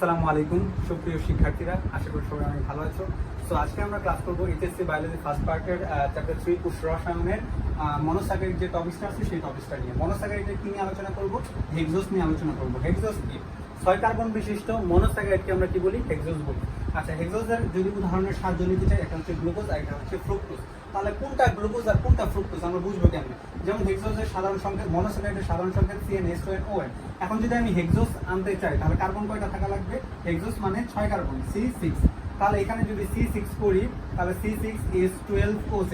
আসসালামু আলাইকুম সুপ্রিয় শিক্ষার্থীরা, আশা করি সবাই অনেক ভালো আছো। সো আজকে আমরা ক্লাস করবো এইচএসসি বায়োলজি ফার্স্ট পার্টের চ্যাপ্টার 3 কোষ রসায়নের মনোস্যাকারাইড যে টপিকটা আছে সেই টপিকটা নিয়ে। মনোস্যাকারাইডের কি নিয়ে আলোচনা করবো? হেক্সোস নিয়ে আলোচনা করবো। হেক্সোস কি? 6 কার্বন বিশিষ্ট মনোস্যাকারাইডকে আমরা কি বলি? হেক্সোস বলি। আচ্ছা, হেক্সোসের যদি উদাহরণের সাহায্য নিতে চাই, একটা হচ্ছে গ্লুকোজ আর একটা হচ্ছে ফ্রুক্টোজ। তাহলে কোনটা গ্লুকোজ আর কোনটা ফ্রুক্টোজ আমরা বুঝবো কেমনে? যেমন হেক্সোসের সাধারণ সংকেত, মনোস্যাকারাইডের সাধারণ সংকেত CN, H2NON। এখন যদি আমি হেক্সোস আনতে চাই তাহলে কার্বন কয়টা থাকা লাগবে? হেক্সোস মানে 6 কার্বন, C6। তাহলে এখানে যদি C6 করি তাহলে C6H12O6।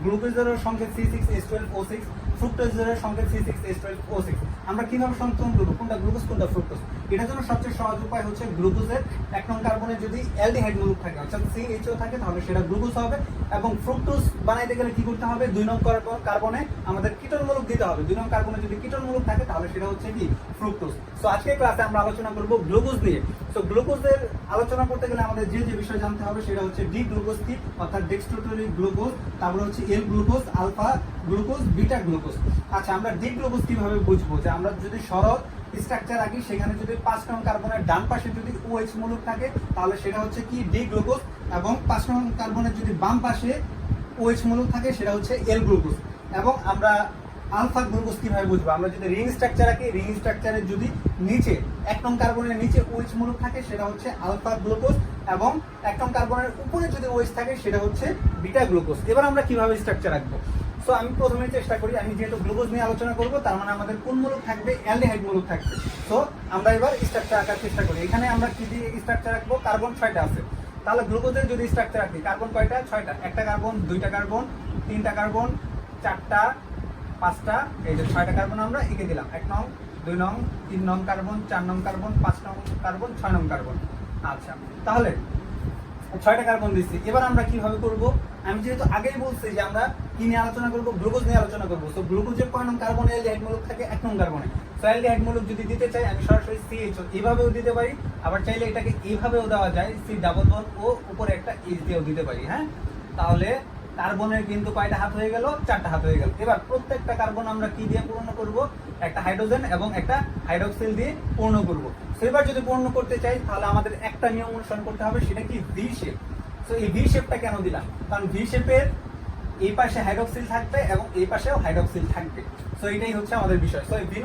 গ্লুকোজের সংকেত C6H12O6, ফ্রুক্টোজের সংকেত C6H12O6। আমরা কিভাবে সংশোধন করবো কোনটা গ্লুকোজ কোনটা ফ্রুক্টোজ? এটার জন্য সবচেয়ে সহজ উপায় হচ্ছে গ্লুকোজের 1 নং কার্বনে যদি অ্যালডিহাইড মূলক থাকে অর্থাৎ CHO থাকে তাহলে সেটা গ্লুকোজ হবে, এবং ফ্রুক্টোজ বানাইতে গেলে কি করতে হবে? 2 নং কার্বনে আমাদের কিটোন মূলক দিতে হবে। 2 নং কার্বনে যদি কিটোন মূলক থাকে তাহলে সেটা হচ্ছে কি? ফ্রুক্টোজ। সো আজকের ক্লাসে আমরা আলোচনা করব গ্লুকোজ নিয়ে। সো গ্লুকোজের আলোচনা করতে গেলে আমাদের যে বিষয় জানতে হবে সেটা হচ্ছে ডি গ্লুকোজ কি, অর্থাৎ ডেক্সট্রোটোরিক গ্লুকোজ, তারপর হচ্ছে L glucose, alpha glucose, beta glucose. আচ্ছা, আমরা ডি গ্লুকোজ কিভাবে বুঝবো? যে আমরা যদি সরল স্ট্রাকচার আঁকি, সেখানে যদি 5 নং কার্বনের ডান পাশে যদি OH মূলক থাকে তাহলে সেটা হচ্ছে কি? ডি গ্লুকোজ, এবং 5 নং কার্বনের যদি বাম পাশে OH মূলক থাকে সেটা হচ্ছে এল গ্লুকোজ। এবং আমরা আলফা গ্লুকোজ কিভাবে বুঝবো? আমরা যদি রিং স্ট্রাকচার আঁকি, রিং স্ট্রাকচারের যদি নিচে 1 নং কার্বনের নিচে OH মূলক থাকে সেটা হচ্ছে আলফা গ্লুকোজ, এবং 1 নং কার্বনের উপরে যদি OH থাকে সেটা হচ্ছে বিটা গ্লুকোজ। এবার আমরা কিভাবে স্ট্রাকচার আঁকবো? সো আমি প্রথমে চেষ্টা করি, আমি যেহেতু গ্লুকোজ নিয়ে আলোচনা করবো তার মানে আমাদের কোন মূলক থাকবে? অ্যালডিহাইড মূলক থাকবে। সো আমরা এবার স্ট্রাকচার আঁকার চেষ্টা করি। এখানে আমরা কি দিয়ে স্ট্রাকচার আঁকবো? কার্বন 6টা আছে। তাহলে গ্লুকোজের যদি স্ট্রাকচার আঁকি, কার্বন কয়টা? 6টা। একটা কার্বন, 2টা কার্বন, 3টা কার্বন, 4টা, 5টা, এই যে 6টা কার্বন আমরা এঁকে দিলাম। 1 নং, 2 নং, 3 নং কার্বন, 4 নং কার্বন, 5 নং কার্বন, 6 নং কার্বন। আচ্ছা, তাহলে 6টা কার্বন দিচ্ছি। এবার আমরা কিভাবে করব? আমি যেহেতু আগেই বলছি যে আমরা কি নিয়ে আলোচনা করব? গ্লুকোজ নিয়ে আলোচনা করব। তো গ্লুকোজের কয় নং কার্বনে অ্যালডিহাইড মূলক থাকে? 1 নং কার্বনে। তো অ্যালডিহাইড মূলক যদি দিতে চাই আমি সরাসরি CHO এভাবেও দিতে পারি, আবার চাইলে এটাকে এইভাবেও দেওয়া যায়, C ডাবল বন্ড ও উপরে একটা H দিয়েও দিতে পারি। হ্যাঁ, তাহলে কার্বনের কিন্তু কয়টা হাত হয়ে গেল? 4টা হাত হয়ে গেল। এবার প্রত্যেকটা কার্বন আমরা কি দিয়ে পূর্ণ করব? একটা হাইড্রোজেন এবং একটা হাইড্রোক্সিল দিয়ে পূর্ণ করব। সো এবার যদি পূর্ণ করতে চাই তাহলে আমাদের একটা নিয়ম অনুসরণ করতে হবে, সেটা কি? V shape. সো এই ভি শেপটা কেন দিলাম? কারণ ভি শেপের এই পাশে হাইড্রোক্সিল থাকবে এবং এই পাশেও হাইড্রোক্সিল থাকবে। সো এটাই হচ্ছে আমাদের বিষয়। সো এই ভি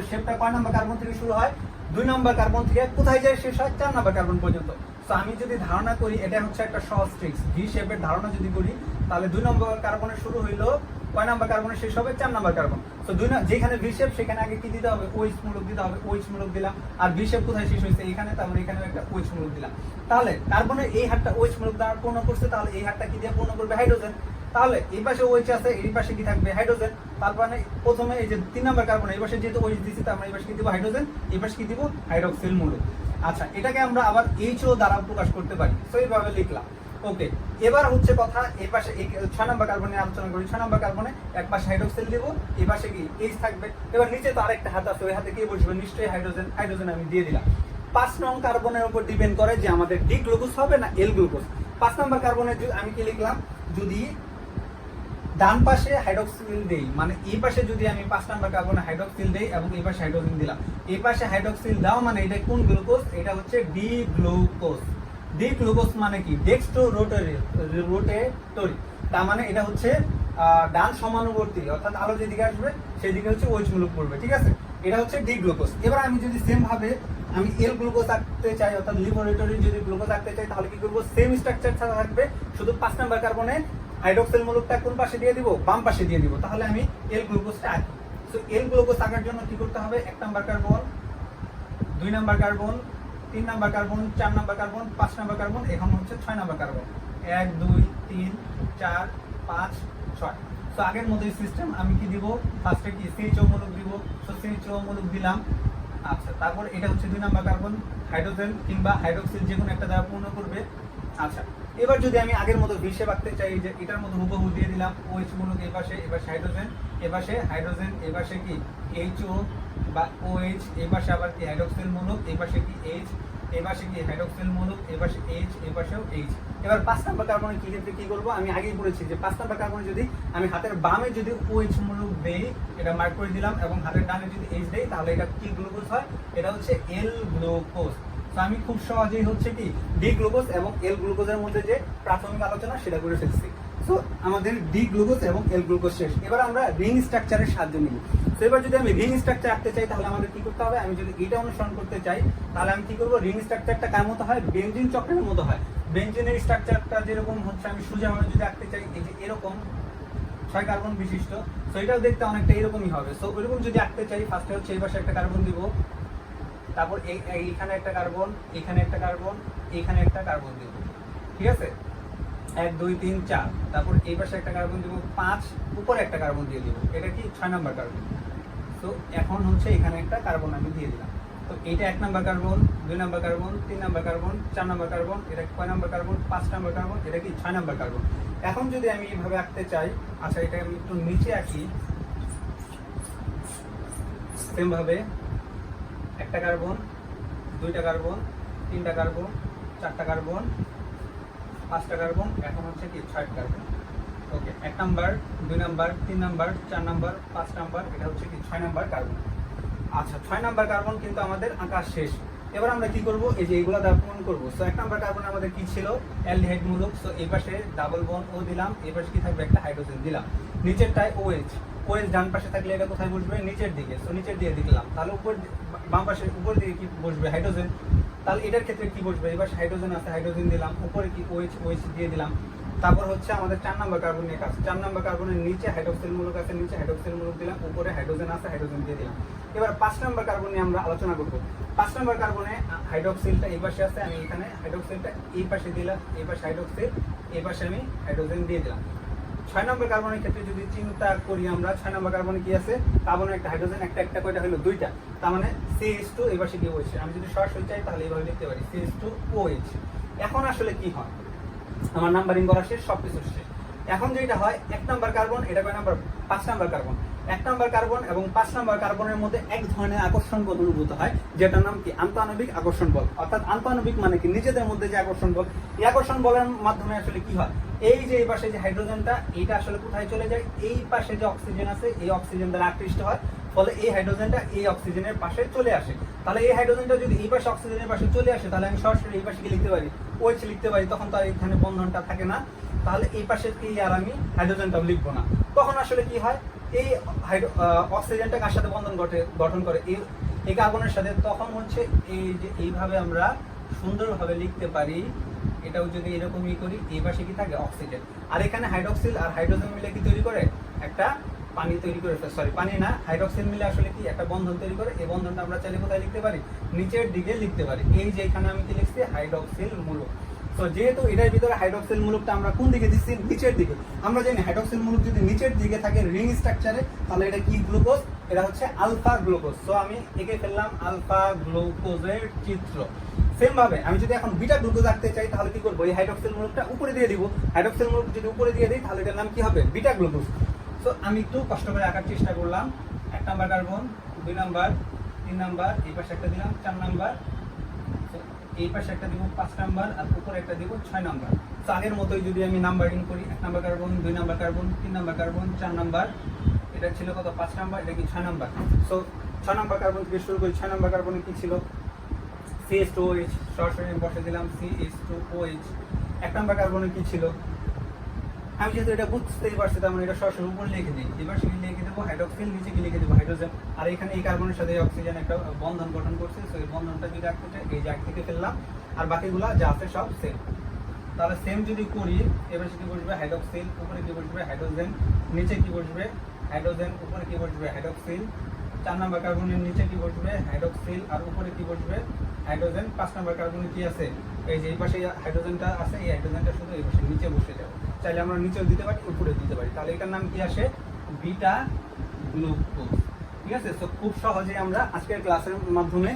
শেপটা কয় নাম্বার কার্বন থেকে শুরু হয়? 2 নম্বর কার্বন থেকে কোথায় যায়? শেষ হয় 4 নম্বর কার্বন পর্যন্ত। সো আমি যদি ধারণা করি, এটা হচ্ছে একটা সহজ ট্রিক্স। ভি শেপের ধারণা যদি করি তাহলে 2 নম্বর কার্বনের শুরু হইলো, কয় নাম্বার কার্বনে শেষ হবে? 4 নাম্বার কার্বন। সো যেখানে ভি শেপ সেখানে আগে কি দিতে হবে? OH মূলক দিতে হবে। OH মূলক দিলাম। আর ভি শেপ কোথায় শেষ হয়েছে? এখানে, তারপরে এখানেও একটা OH মূলক দিলাম। তাহলে কার্বনের এই হাতটা OH মূলক দ্বারা পূর্ণ করছে, তাহলে এই হাতটা কি দিয়ে পূর্ণ করবে? হাইড্রোজেন। তাহলে এই পাশে OH আছে, এই পাশে কি থাকবে? হাইড্রোজেন। তার মানে প্রথমে এই যে 3 নাম্বার কার্বন, এই পাশে যেহেতু OH দিয়েছি তার মানে এই পাশে কি দিব? হাইড্রোজেন। এই পাশে কি দিব? হাইড্রোক্সিল মূলক। আচ্ছা, এটাকে আমরা আবার HO দ্বারা প্রকাশ করতে পারি। সো এইভাবে লিখলাম। ওকে, এবার হচ্ছে কথা, এই পাশে 6 নাম্বার কার্বনে আলোচনা করি। 6 নাম্বার কার্বনে এক পাশে হাইড্রোক্সিল দিব, এই পাশে কি? H থাকবে। এবার নিচে তো আরেকটা হাত আছে, ওই হাতে কি বসবে? নিশ্চয়ই হাইড্রোজেন। হাইড্রোজেন আমি দিয়ে দিলাম। 5 নং কার্বনের উপর ডিপেন্ড করে যে আমাদের ডি গ্লুকোজ হবে না এল গ্লুকোজ। 5 নাম্বার কার্বনে আমি কি লিখলাম? যদি ডান পাশে হাইড্রোক্সিল দেই, মানে এই পাশে যদি আমি 5 নাম্বার কার্বনে হাইড্রোক্সিল দেই এবং এই পাশে হাইড্রোজেন দিলাম, এই পাশে হাইড্রোক্সিল দাও, মানে এটা কোন গ্লুকোজ? এটা হচ্ছে ডি গ্লুকোজ। ডি গ্লুকোজ মানে কি? Dextro rotary. তার মানে এটা হচ্ছে ডান সমানুবর্তী, অর্থাৎ আলো যেদিকে আসবে সেদিকে হচ্ছে OH মূলক পড়বে। ঠিক আছে, এটা হচ্ছে ডি গ্লুকোজ। এবার আমি যদি সেম ভাবে আমি এল গ্লুকোজ আঁকতে চাই, অর্থাৎ লিভোরেটরি যদি গ্লুকোজ আঁকতে চাই তাহলে কি করবো? সেম স্ট্রাকচার থাকবে, শুধু 5 নাম্বার কার্বনে হাইড্রোক্সিল মূলকটা কোন পাশে দিয়ে দিব? বাম পাশে দিয়ে দিব। তাহলে আমি এল গ্লুকোজটা আঁকি। সো এল গ্লুকোজ আঁকার জন্য কি করতে হবে? 1 number carbon, 2 number carbon, 3 number carbon, 4 number carbon, 5 number carbon, এখন হচ্ছে 6 নাম্বার কার্বন। 1 2 3 4 5 6। সো আগের মতোই সিস্টেম। আমি কি দিব? ফার্স্টে কি? CHO মূলক দিব। সো CHO মূলক দিলাম। আচ্ছা, তারপর এটা হচ্ছে 2 নাম্বার কার্বন, হাইড্রোজেন কিংবা হাইড্রোক্সিল যে কোনো একটা দ্বারা পূর্ণ করবে। আচ্ছা, এবার যদি আমি আগের মতো ভি শেপ আঁকতে চাই, যে এটার মতো হুবহু দিয়ে দিলাম OH মূলক এই পাশে, এবার হাইড্রোজেন, এপাশে হাইড্রোজেন, এপাশে কি? HO বা OH, এই পাশে আবার কি? হাইড্রোক্সিল মূলক, এই পাশে কি? H, এই পাশে কি? হাইড্রোক্সিল মূলক, এই পাশে H, এই পাশেও H। এবার 5 নাম্বার কার্বনে কি ক্ষেত্রে কি করব? আমি আগেই বলেছি যে 5 নাম্বার কার্বনে যদি আমি হাতের বামে যদি OH মূলক দেই, এটা মার্ক করে দিলাম, এবং হাতের ডানে যদি H দেই তাহলে এটা কি গ্লুকোজ হয়? এটা হচ্ছে এল গ্লুকোজ। তো আমি খুব সহজেই হচ্ছে কি ডি গ্লুকোজ এবং এল গ্লুকোজের মধ্যে যে প্রাথমিক আলোচনা সেটা করে ফেলছি। তো আমাদের ডি গ্লুকোজ এবং এল গ্লুকোজ শেষ। এবার আমরা রিং স্ট্রাকচারের সাহায্য নিব। তো এবার যদি আমি রিং স্ট্রাকচার আঁকতে চাই তাহলে আমাদের কি করতে হবে, আমি যদি এটা অনুসরণ করতে চাই তাহলে আমি কি করবো, রিং স্ট্রাকচারটা কেমন মতো হয়, বেনজিন চক্রের মতো হয়। বেনজিনের স্ট্রাকচারটা যেরকম হচ্ছে আমি সোজাভাবে যদি আঁকতে চাই এই যে এরকম 6 কার্বন বিশিষ্ট, তো এটাও দেখতে অনেকটা এরকমই হবে। সো ওইরকম যদি আঁকতে চাই ফার্স্টে হচ্ছে এই পাশে একটা কার্বন দিব, তারপর এইখানে একটা কার্বন, এখানে একটা কার্বন, এখানে একটা কার্বন দিব, ঠিক আছে, 1 2 3 4, তারপর এই পাশে একটা কার্বন দিব 5, উপরে একটা কার্বন দিয়ে দিব, এটা কি 6 নাম্বার কার্বন। তো এখন হচ্ছে এখানে একটা কার্বন আমি দিয়ে দিলাম। তো এইটা 1 number carbon, 2 number carbon, 3 number carbon, 4 number carbon, এটা 6 নাম্বার কার্বন, 5 নাম্বার কার্বন, এটা কি 6 নাম্বার কার্বন। এখন যদি আমি এইভাবে আঁকতে চাই, আচ্ছা এটা আমি একটু নিচে আঁকি, সেম ভাবে একটা কার্বন, 2টা কার্বন, 3টা কার্বন, 4টা কার্বন, 5টা কার্বন, এখন হচ্ছে কি 6টা কার্বন। ওকে, 1 number, 2 number, 3 number, 4 number, 5 number, এটা হচ্ছে কি 6 নাম্বার কার্বন। আচ্ছা 6 নাম্বার কার্বন কিন্তু আমাদের আঁকা শেষ। এবার আমরা কি করব, এই যে এইগুলা দ্বারা পূরণ করব। সো 1 নাম্বার কার্বন আমাদের কি ছিল, অ্যালডিহাইড মূলক। সো এই পাশে ডাবল বন্ড ও দিলাম, এই পাশে কি থাকবে, একটা হাইড্রোজেন দিলাম। নিচেরটায় OH, OH ডান পাশে থাকলে এটা কোথায় বসবে, নিচের দিকে। সো নিচের দিকে দিলাম, তাহলে উপর বাম পাশে উপর দিকে কি বসবে, হাইড্রোজেন। তাহলে এটার ক্ষেত্রে কি বসবে, এবার হাইড্রোজেন আছে, হাইড্রোজেন দিলাম, উপরে কি OH দিয়ে দিলাম। তারপর হচ্ছে আমাদের 4 নাম্বার কার্বন নিয়ে কাজ। 4 নাম্বার কার্বনের নিচে হাইড্রোক্সিল মূলক আছে, নিচে হাইড্রোক্সিল মূলক দিলাম, উপরে হাইড্রোজেন আছে, হাইড্রোজেন দিয়ে দিলাম। এবার 5 নাম্বার কার্বন নিয়ে আমরা আলোচনা করব। 5 নাম্বার কার্বনে হাইড্রোক্সিলটা এই পাশে আছে, আমি এখানে হাইড্রোক্সিলটা এই পাশে দিলাম, এই পাশে হাইড্রোক্সিল, এই পাশে আমি হাইড্রোজেন দিয়ে দিলাম। 6 নাম্বার কার্বনের ক্ষেত্রে যদি চিন্তা করি আমরা, 6 নাম্বার কার্বনে কি আছে, কার্বনের একটা হাইড্রোজেন, একটা কয়টা হলো 2টা, তার মানে CH2 এই পাশে কি হয়েছে, আমি যদি সরাসরি চাই তাহলে এইভাবে লিখতে পারি CH2OH। এখন আসলে কি হয়, আমার নাম্বারিং করা শেষ, সবকিছু শেষ। এখন যেটা হয় 1 নাম্বার কার্বন, এটা কয় number, 5 number carbon. 1 number carbon এবং 5 নাম্বার কার্বনের মধ্যে এক ধরনের আকর্ষণ বল অনুভূত হয়, যেটার নাম কি আন্তঃআণবিক আকর্ষণ বল। অর্থাৎ আন্তঃআণবিক মানে কি, নিজেদের মধ্যে যে আকর্ষণ বল, এই আকর্ষণ বলের মাধ্যমে আসলে কি হয়, এই যে এই পাশে যে হাইড্রোজেনটা, এইটা আসলে কোথায় চলে যায়, এই পাশে যে অক্সিজেন আছে এই অক্সিজেন দ্বারা আকৃষ্ট হয়, ফলে এই হাইড্রোজেনটা এই অক্সিজেনের পাশে চলে আসে। তাহলে এই হাইড্রোজেনটা যদি এই পাশে অক্সিজেনের পাশে চলে আসে, তাহলে আমি সরাসরি এই পাশে কি লিখতে পারি, OH লিখতে পারি, তখন তো আর এখানে বন্ধনটা থাকে না। তাহলে এই পাশে কি আর আমি হাইড্রোজেনটাও লিখবো না। তখন আসলে কি হয়, এই অক্সিজেনটা কার সাথে বন্ধন গঠন করে, এই কার্বনের সাথে। তখন হচ্ছে এই যে এইভাবে আমরা সুন্দরভাবে লিখতে পারি, এটাও যদি এরকমই করি, এই পাশে কি থাকে অক্সিজেন, আর এখানে হাইড্রোক্সিল আর হাইড্রোজেন মিলে কি তৈরি করে, একটা পানি তৈরি করে, সরি পানি না, হাইড্রোক্সিল মিলে আসলে কি একটা বন্ধন তৈরি করে। এই বন্ধনটা আমরা চাইলে কোথায় লিখতে পারি, নিচের দিকে লিখতে পারি। এই যে এখানে আমি কি লিখছি, হাইড্রোক্সিল মূলক। তো যেহেতু এটার ভিতরে হাইড্রোক্সিল মূলকটা আমরা কোন দিকে দিচ্ছি, নিচের দিকে। আমরা জানি হাইড্রোক্সিল মূলক যদি নিচের দিকে থাকে রিং স্ট্রাকচারে, তাহলে এটা কি গ্লুকোজ, এটা হচ্ছে আলফা গ্লুকোজ। সো আমি এঁকে ফেললাম আলফা গ্লুকোজের চিত্র। সেম ভাবে আমি যদি এখন বিটা গ্লুকোজ আঁকতে চাই তাহলে কি করবো, এই হাইড্রোক্সিল মূলকটা উপরে দিয়ে দিব। হাইড্রোক্সিল মূলক যদি উপরে দিয়ে দিই তাহলে এটার নাম কি হবে, বিটা গ্লুকোজ। সো আমি একটু কষ্ট করে আঁকার চেষ্টা করলাম। 1 নাম্বার কার্বন, 2 নাম্বার, 3 নাম্বার, এই পাশে একটা দিলাম 4 নাম্বার, এই পাশে একটা দিব 5 নাম্বার, আর উপরে একটা দিব 6 নাম্বার। তো আগের মতোই যদি আমি নাম্বারিং করি, 1 number carbon, 2 number carbon, 3 number carbon, 4 number, এটা ছিল কত, 5 নাম্বার, এটা কি 6 নাম্বার। সো 6 নাম্বার কার্বন থেকে শুরু করি। 6 নাম্বার কার্বনে কি ছিল, CH2OH, সরাসরি আমি বসে দিলাম CH2OH। 1 নাম্বার কার্বনে কি ছিল, আমি যেহেতু এটা বুঝতেই পারছি, তার মানে এটা সরাসরি উপরে লিখে দিই। এবার সেখানে লিখে দেবো হাইড্রোক্সিল, নিচে কি লিখে দেবো হাইড্রোজেন। আর এখানে এই কার্বনের সাথে অক্সিজেন একটা বন্ধন গঠন করছে। সো এই বন্ধনটা যদি আঁকতে চাই, এই যে আঁক থেকে ফেললাম, আর বাকিগুলা যা আছে সব সেম। তাহলে সেম যদি করি, এবার কি বসবে হাইড্রোক্সিল, উপরে কি বসবে হাইড্রোজেন, নিচে কি বসবে হাইড্রোজেন, উপরে কি বসবে হাইড্রোক্সিল। 4 নাম্বার কার্বনের নিচে কি বসবে হাইড্রোক্সিল, আর উপরে কি বসবে হাইড্রোজেন। 5 নাম্বার কার্বনে কি আছে, এই যে এই পাশে হাইড্রোজেনটা আছে, এই হাইড্রোজেনটা শুধু এই পাশে নিচে বসে যাবে। চাইলে আমরা নিচেও দিতে পারি, উপরে দিতে পারি। তাহলে এটার নাম কি আসে, বিটা গ্লুকোজ। ঠিক আছে। তো খুব সহজে আমরা আজকের ক্লাসের মাধ্যমে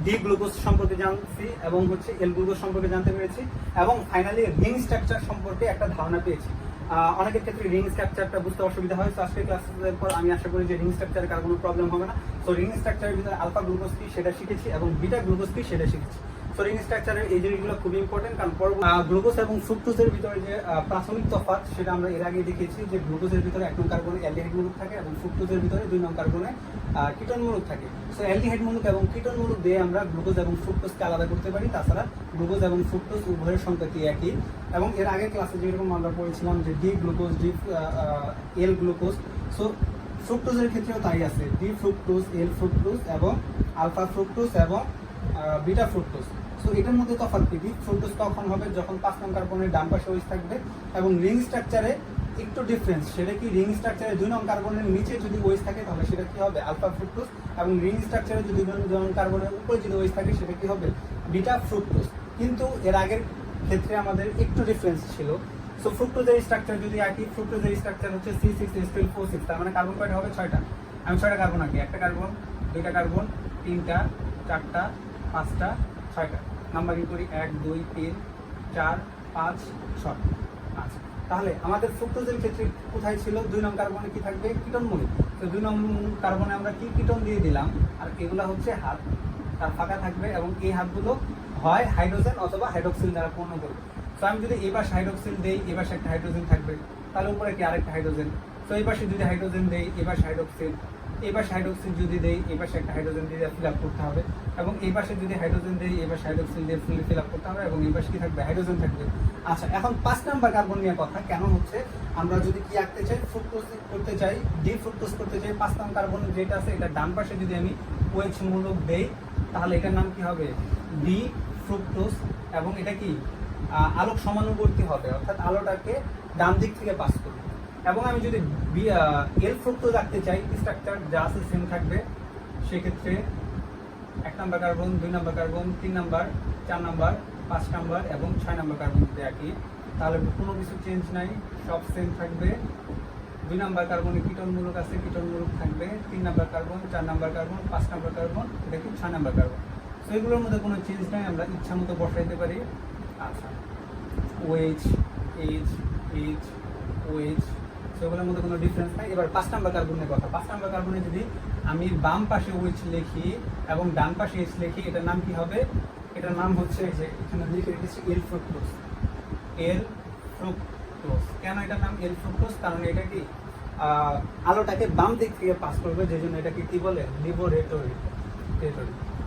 ডি গ্লুকোজ সম্পর্কে জানছি এবং হচ্ছে এল গ্লুকোজ সম্পর্কে জানতে পেরেছি, এবং ফাইনালি রিং স্ট্রাকচার সম্পর্কে একটা ধারণা পেয়েছি। অনেকের ক্ষেত্রে রিং স্ট্রাকচারটা বুঝতে অসুবিধা হয়। তো আজকের ক্লাসের পর আমি আশা করি যে রিং স্ট্রাকচারের কার কোনো প্রবলেম হবে না। তো রিং স্ট্রাকচারের ভিতরে আলফা গ্লুকোজ কি সেটা শিখেছি, এবং বিটা গ্লুকোজ কি সেটা শিখেছি। সো রিং স্ট্রাকচারের এই জিনিসগুলো খুবই ইম্পর্টেন্ট, কারণ গ্লুকোজ এবং ফ্রুক্টোজের ভিতরে যে প্রাথমিক তফাৎ সেটা আমরা এর আগে দেখিয়েছি যে গ্লুকোজের ভিতরে 1 নং কার্বনে অ্যালডিহাইড মূলক থাকে এবং ফ্রুক্টোজের ভিতরে 2 নং কার্বনে কিটোন মূলক থাকে। সো অ্যালডিহাইড মূলক এবং কিটোন মূলক দিয়ে আমরা গ্লুকোজ এবং ফ্রুক্টোজকে আলাদা করতে পারি। তাছাড়া গ্লুকোজ এবং ফ্রুক্টোজ উভয়ের সংকেতই একই। এবং এর আগের ক্লাসে যেরকম আমরা পড়েছিলাম যে ডি গ্লুকোজ, এল গ্লুকোজ, সো ফ্রুক্টোজের ক্ষেত্রেও তাই আছে, ডি ফ্রুক্টোজ, এল ফ্রুক্টোজ এবং আলফা ফ্রুক্টোজ এবং বিটা ফ্রুক্টোজ। সো এটার মধ্যে তফাৎ কি? ফ্রুক্টোজ তখন হবে যখন 5 নং কার্বনের ডান পাশে ওইচ থাকবে এবং রিং স্ট্রাকচারে একটু ডিফারেন্স। সেটা কি, রিং স্ট্রাকচারে 2 নং কার্বনের নিচে যদি ওইচ থাকে তাহলে সেটা কি হবে? Alpha fructose. এবং রিং স্ট্রাকচারে যদি 2 নং কার্বনের উপরে যদি ওইচ থাকে সেটা কি হবে? Beta fructose. কিন্তু এর আগের ক্ষেত্রে আমাদের একটু ডিফারেন্স ছিল। সো ফ্রুক্টোজের স্ট্রাকচার যদি একই, ফ্রুক্টোজের স্ট্রাকচার হচ্ছে C6H12O6, তার মানে কার্বন কয়টা হবে? 6টা। আমি 6টা কার্বন আঁকি, একটা কার্বন, 2টা কার্বন, 3টা, 4টা, 5টা, 6টা। নাম্বারিং করি 1 2 3 4 5 6। আচ্ছা, তাহলে আমাদের ফ্রুক্টোজের ক্ষেত্রে কোথায় ছিল? 2 নং কার্বনে কি থাকবে? কিটোন মূলক। তো 2 নং কার্বনে আমরা কি কিটোন দিয়ে দিলাম, আর এগুলা হচ্ছে হাত, তার ফাঁকা থাকবে এবং এই হাতগুলো হয় হাইড্রোজেন অথবা হাইড্রোক্সিল দ্বারা পূর্ণ করবে। তো আমি যদি এই পাশে হাইড্রোক্সিল দেই, এই পাশে একটা হাইড্রোজেন থাকবে, তাহলে উপরে কি আরেকটা হাইড্রোজেন। তো এই পাশে যদি হাইড্রোজেন দেই, এই পাশে হাইড্রোক্সিল, এই পাশে হাইড্রোক্সিল যদি দেই, এই পাশে একটা হাইড্রোজেন দিয়ে ফিল আপ করতে হবে, এবং এই পাশে যদি হাইড্রোজেন দেই, এই পাশে হাইড্রোক্সিল দিয়ে ফিল আপ করতে হবে, এবং এই পাশে কি থাকবে? হাইড্রোজেন থাকবে। আচ্ছা, এখন 5 নাম্বার কার্বন নিয়ে কথা কেন হচ্ছে, আমরা যদি কি আঁকতে চাই? ফ্রুক্টোজ করতে চাই, ডি ফ্রুক্টোজ করতে চাই। 5 নং কার্বন যেটা আছে এটা ডান পাশে যদি আমি OH মূলক দেই তাহলে এটার নাম কি হবে? D fructose. এবং এটা কি আলোক সমানুবর্তী হবে, অর্থাৎ আলোটাকে ডান দিক থেকে পাস করবে। এবং আমি যদি এল ফ্রুক্টোজ রাখতে চাই, স্ট্রাকচার যা আছে সেম থাকবে। সেক্ষেত্রে 1 number carbon, 2 number carbon, 3 number, 4 number, 5 number এবং 6 নাম্বার কার্বন যদি একই, তাহলে কোনো কিছু চেঞ্জ নাই, সব সেম থাকবে। 2 নাম্বার কার্বনে কিটোন মূলক আছে, কিটোন মূলক থাকবে। 3 number carbon, 4 number carbon, 5 number carbon, এটা কি 6 নাম্বার কার্বন। তো এগুলোর মধ্যে কোনো চেঞ্জ নাই, আমরা ইচ্ছা মতো বসাইতে পারি। আচ্ছা, OH, H, H, OH, সেগুলোর মধ্যে কোনো ডিফারেন্স নাই। এবার 5 নাম্বার কার্বনের কথা। 5 নাম্বার কার্বনে যদি আমি বাম পাশে OH লিখি এবং ডান পাশে H লিখি, এটার নাম কি হবে? এটার নাম হচ্ছে যে এখানে লিখে রেখেছি এল ফ্রুক্টোজ। এল ফ্রুক্টোজ। কেন এটার নাম এল ফ্রুক্টোজ? কারণ এটা কি আলোটাকে বাম দিক থেকে পাস করবে, যে জন্য এটাকে কি বলে? লিবোরেটরি।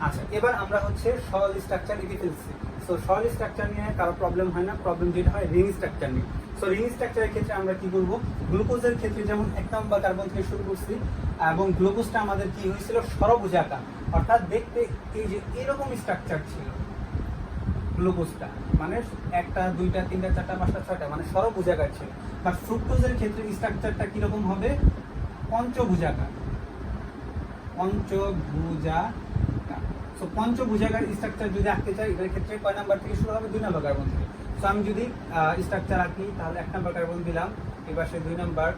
আচ্ছা, এবার আমরা হচ্ছে সহজ স্ট্রাকচার লিখে ফেলছি। সো সহজ স্ট্রাকচার নিয়ে কারো প্রবলেম হয় না, প্রবলেম যেটা হয় রিং স্ট্রাকচার নিয়ে। সো রিং স্ট্রাকচারের ক্ষেত্রে আমরা কি করব? গ্লুকোজের ক্ষেত্রে যেমন 1 নাম্বার কার্বন থেকে শুরু করছি, এবং গ্লুকোজটা আমাদের কি হয়েছিল? ষড়ভুজাকার, অর্থাৎ দেখতে এই যে এরকম স্ট্রাকচার ছিল গ্লুকোজটা, মানে 1টা 2টা 3টা 4টা 5টা 6টা, মানে ষড়ভুজাকার ছিল। বাট ফ্রুক্টোজের ক্ষেত্রে স্ট্রাকচারটা কিরকম হবে? পঞ্চভুজাকার। পঞ্চভুজাকার। সো পঞ্চভুজাকার স্ট্রাকচার যদি আঁকতে চাই, এটার ক্ষেত্রে কয় নাম্বার থেকে শুরু হবে? 2 নাম্বার কার্বন থেকে। সো আমি যদি স্ট্রাকচার আঁকি তাহলে 1 নাম্বার কার্বন দিলাম, এই পাশে 2 নাম্বার,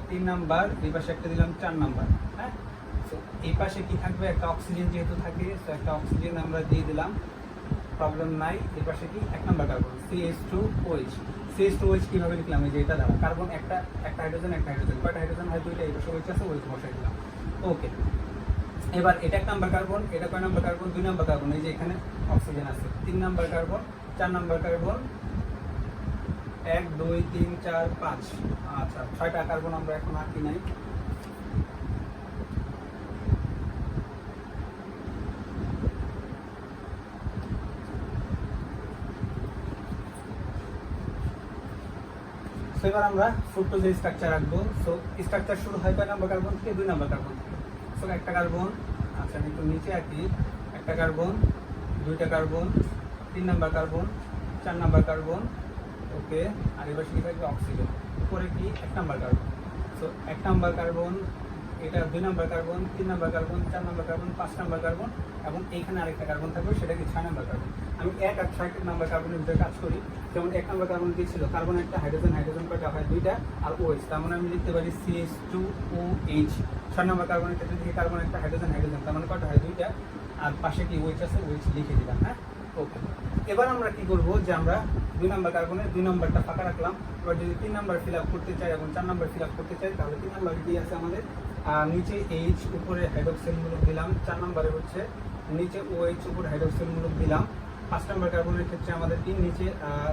3 নাম্বার, এই পাশে একটা দিলাম 4 নাম্বার। হ্যাঁ, সো এই পাশে কি থাকবে? একটা অক্সিজেন যেহেতু থাকে, সো একটা অক্সিজেন আমরা দিয়ে দিলাম, প্রবলেম নাই। এই পাশে কি 1 নাম্বার কার্বন, CH2OH। CH2OH কিভাবে লিখলাম? এই যে এটা দ্বারা কার্বন একটা হাইড্রোজেন, একটা হাইড্রোজেন, কয়টা হাইড্রোজেন হয়? 2টা। এই পাশে OH আছে, OH বসাই দিলাম। ওকে, এবার এটা 1 নাম্বার কার্বন, এটা কয় নাম্বার কার্বন? 2 number carbon. এই যে এখানে অক্সিজেন আছে। 3 নাম্বার কার্বন, 4 নাম্বার কার্বন, 1 2 3 4 5। আচ্ছা, 6টা কার্বন আমরা এখন আঁকি নাই। এবার আমরা ফ্রুক্টোজের স্ট্রাকচার রাখবো। সো স্ট্রাকচার শুরু হয় কয় নাম্বার কার্বন থেকে? 2 নাম্বার কার্বন থেকে। সো একটা কার্বন, আচ্ছা আমি একটু নিচে আঁকি, একটা কার্বন, 2টা carbon, 3 number carbon, 4 number carbon, okay. আর এবার কি থাকবে? অক্সিজেন। উপরে কি? 1 number carbon. So 1 number carbon, এটা 2 number carbon, 3 number carbon, 4 number carbon, 5 number carbon, এবং এইখানে আরেকটা কার্বন থাকবে, সেটা কি 6 নাম্বার কার্বন। আমি 1 আর 6 নাম্বার কার্বনের ভিতরে কাজ করি। যেমন 1 নাম্বার কার্বন কি ছিল? কার্বন একটা, হাইড্রোজেন, হাইড্রোজেন কয়টা হয়? 2টা, আর OH, তার মানে আমি লিখতে পারি CH2OH। 6 নাম্বার কার্বনের ক্ষেত্রে থেকে কার্বন একটা, হাইড্রোজেন, হাইড্রোজেন, তার মানে কয়টা হয়? 2টা, আর পাশে কি OH আছে, OH লিখে দিলাম। হ্যাঁ, ওকে। এবার আমরা কি করব? যে আমরা 2 নাম্বার কার্বনের 2 নাম্বারটা ফাঁকা রাখলাম। এবার যদি 3 নাম্বার ফিল আপ করতে চাই এবং 4 নাম্বার ফিল আপ করতে চাই, তাহলে 3 নাম্বার কি আছে আমাদের? নিচে H, উপরে হাইড্রোক্সিল মূলক দিলাম। 4 নাম্বারে হচ্ছে নিচে OH, উপরে হাইড্রোক্সিল মূলক দিলাম। 5 নম্বর কার্বনের ক্ষেত্রে আমাদের কি নিচে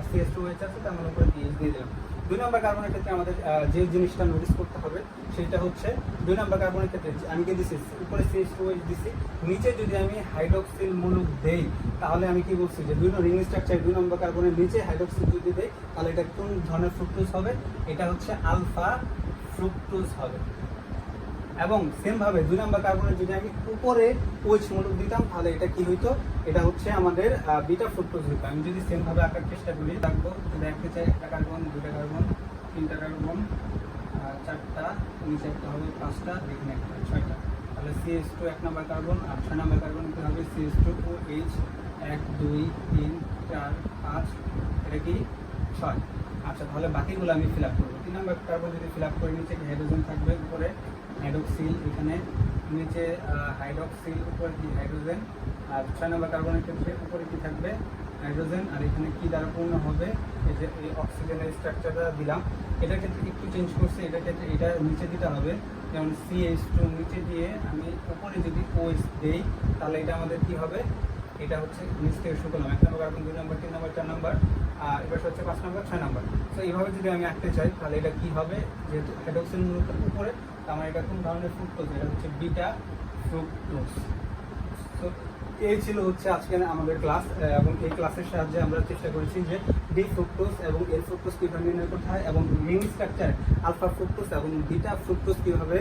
CH2OH আছে, তার মানে উপরে PH দিয়ে দিলাম। 2 নম্বর কার্বনের ক্ষেত্রে আমাদের যে জিনিসটা নোটিস করতে হবে সেটা হচ্ছে 2 নম্বর কার্বনের ক্ষেত্রে আমি কি দিছি, উপরে CH2OH দিছি, নিচে যদি আমি হাইড্রক্সিল মূলক দেই তাহলে আমি কি বলছি যে রিং স্ট্রাকচার 2 নম্বর কার্বনের নিচে হাইড্রক্সিল যদি দেই তাহলে এটা কোন ধরনের ফ্রুক্টোজ হবে, এটা হচ্ছে আলফা ফ্রুক্টোজ হবে। এবং সেম ভাবে 2 নম্বর কার্বনের যদি আমি উপরে OH মূলক দিতাম তাহলে এটা কি হইতো, এটা হচ্ছে আমাদের বিটা ফ্রুক্টোজ হইতো। আমি যদি সেম ভাবে আঁকার চেষ্টা করি, রাখবো দেখতে চাই 1টা কার্বন 2টা কার্বন 3টা কার্বন 4টা, নিচে একটা হবে 5টা, এখানে একটা 6টা, তাহলে CH2 1 নম্বর কার্বন আর 6 নম্বর কার্বন কি হবে CH2OH 1 2 3 4 5, এটা কি 6। আচ্ছা, তাহলে বাকিগুলো আমি ফিল আপ করবো। 3 নম্বর কার্বন যদি ফিল আপ করে নিচে হাইড্রোজেন থাকবে, উপরে হাইড্রোক্সিল, এখানে নিচে হাইড্রোক্সিল, উপরে কি হাইড্রোজেন। আর 6 নম্বর কার্বনের ক্ষেত্রে উপরে কি থাকবে হাইড্রোজেন, আর এখানে কি দ্বারা পূর্ণ হবে, এই যে এই অক্সিজেনের স্ট্রাকচারটা দিলাম। এটার ক্ষেত্রে একটু চেঞ্জ করছে, এটার ক্ষেত্রে এটা নিচে দিতে হবে, যেমন CH2 নিচে দিয়ে আমি উপরে যদি OH দেই তাহলে এটা আমাদের কি হবে, এটা হচ্ছে নিচ থেকে শুরু করলাম 1 নম্বর কার্বন 2 নম্বর 3 নম্বর 4 নম্বর, এবার হচ্ছে 5 নম্বর 6 নম্বর। তো এইভাবে যদি আমি আঁকতে চাই তাহলে এটা কি হবে, যেহেতু হাইড্রোক্সিল মূলকের উপরে, আমার এটা কোন ধরনের ফ্রুক্টোজ, এটা হচ্ছে বিটা ফ্রুক্টোজ। তো এই ছিল হচ্ছে আজকে আমাদের ক্লাস, এবং এই ক্লাসের সাহায্যে আমরা চেষ্টা করেছি যে ডি ফ্রুক্টোজ এবং এল ফ্রুক্টোজ কীভাবে নির্ণয় করতে হয়, এবং রিং স্ট্রাকচার আলফা ফ্রুক্টোজ এবং বিটা ফ্রুক্টোজ কীভাবে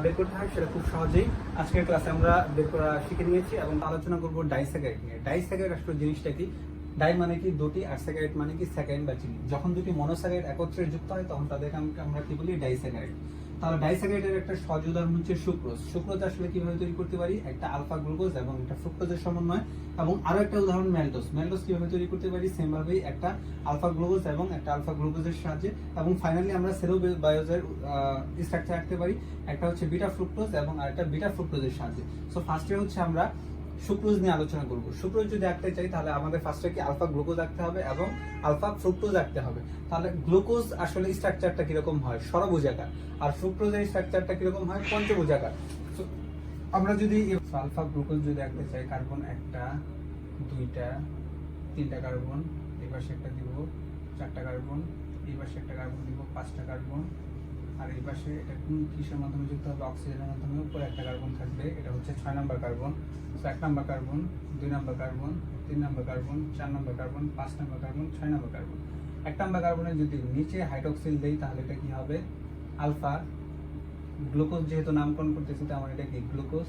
বের করতে হয় সেটা খুব সহজেই আজকের ক্লাসে আমরা বের করা শিখে নিয়েছি। এবং আলোচনা করবো ডাইস্যাকারাইড নিয়ে। ডাইস্যাকারাইড আসলে জিনিসটা কি, ডাই মানে কি দুটি, আর স্যাকারাইড মানে কি স্যাকারাইড বা চিনি। যখন দুটি মনোস্যাকারাইড একত্রে যুক্ত হয় তখন তাদেরকে আমরা কি বলি, ডাইস্যাকারাইড। তাহলে ডাইস্যাকারাইডের একটা সহজ উদাহরণ হচ্ছে সুক্রোজ। সুক্রোজ আসলে কিভাবে তৈরি করতে পারি, একটা আলফা গ্লুকোজ এবং একটা ফ্রুক্টোজের সমন্বয়। এবং আরো একটা উদাহরণ ম্যালটোজ। ম্যালটোজ কিভাবে তৈরি করতে পারি, সেম ভাবেই একটা আলফা গ্লুকোজ এবং একটা আলফা গ্লুকোজের সাহায্যে। এবং ফাইনালি আমরা সেরোবায়োজের স্ট্রাকচার রাখতে পারি, একটা হচ্ছে বিটা ফ্রুক্টোজ এবং আরেকটা বিটা ফ্রুক্টোজের সাহায্যে। সো ফার্স্টে হচ্ছে আমরা সুক্রোজ নিয়ে আলোচনা করব। সুক্রোজ যদি আঁকতে চাই তাহলে আমাদের ফার্স্টে কি আলফা গ্লুকোজ আঁকতে হবে এবং আলফা ফ্রুক্টোজ আঁকতে হবে। তাহলে গ্লুকোজ আসলে স্ট্রাকচারটা কিরকম হয়, ষড়ভুজাকার, আর ফ্রুক্টোজের স্ট্রাকচারটা কিরকম হয়, পঞ্চভুজাকার। আমরা যদি আলফা গ্লুকোজ যদি আঁকতে চাই, কার্বন 1টা 2টা 3টা কার্বন, এই পাশে একটা দিব 4টা কার্বন, এই পাশে একটা কার্বন দিব 5টা কার্বন, আর এই পাশে এটা কোন কিসের মাধ্যমে যুক্ত হবে, অক্সিজেনের মাধ্যমে, উপরে একটা কার্বন থাকবে, এটা হচ্ছে 6 নম্বর কার্বন। 1 নম্বর কার্বন 2 নম্বর কার্বন 3 নম্বর কার্বন 4 নম্বর কার্বন 5 নম্বর কার্বন 6 নম্বর কার্বন। 1 নম্বর কার্বনে যদি নিচে হাইড্রোক্সিল দেই তাহলে এটা কি হবে, আলফা গ্লুকোজ, যেহেতু নামকরণ করতেছি তো আমার এটা কি গ্লুকোজ,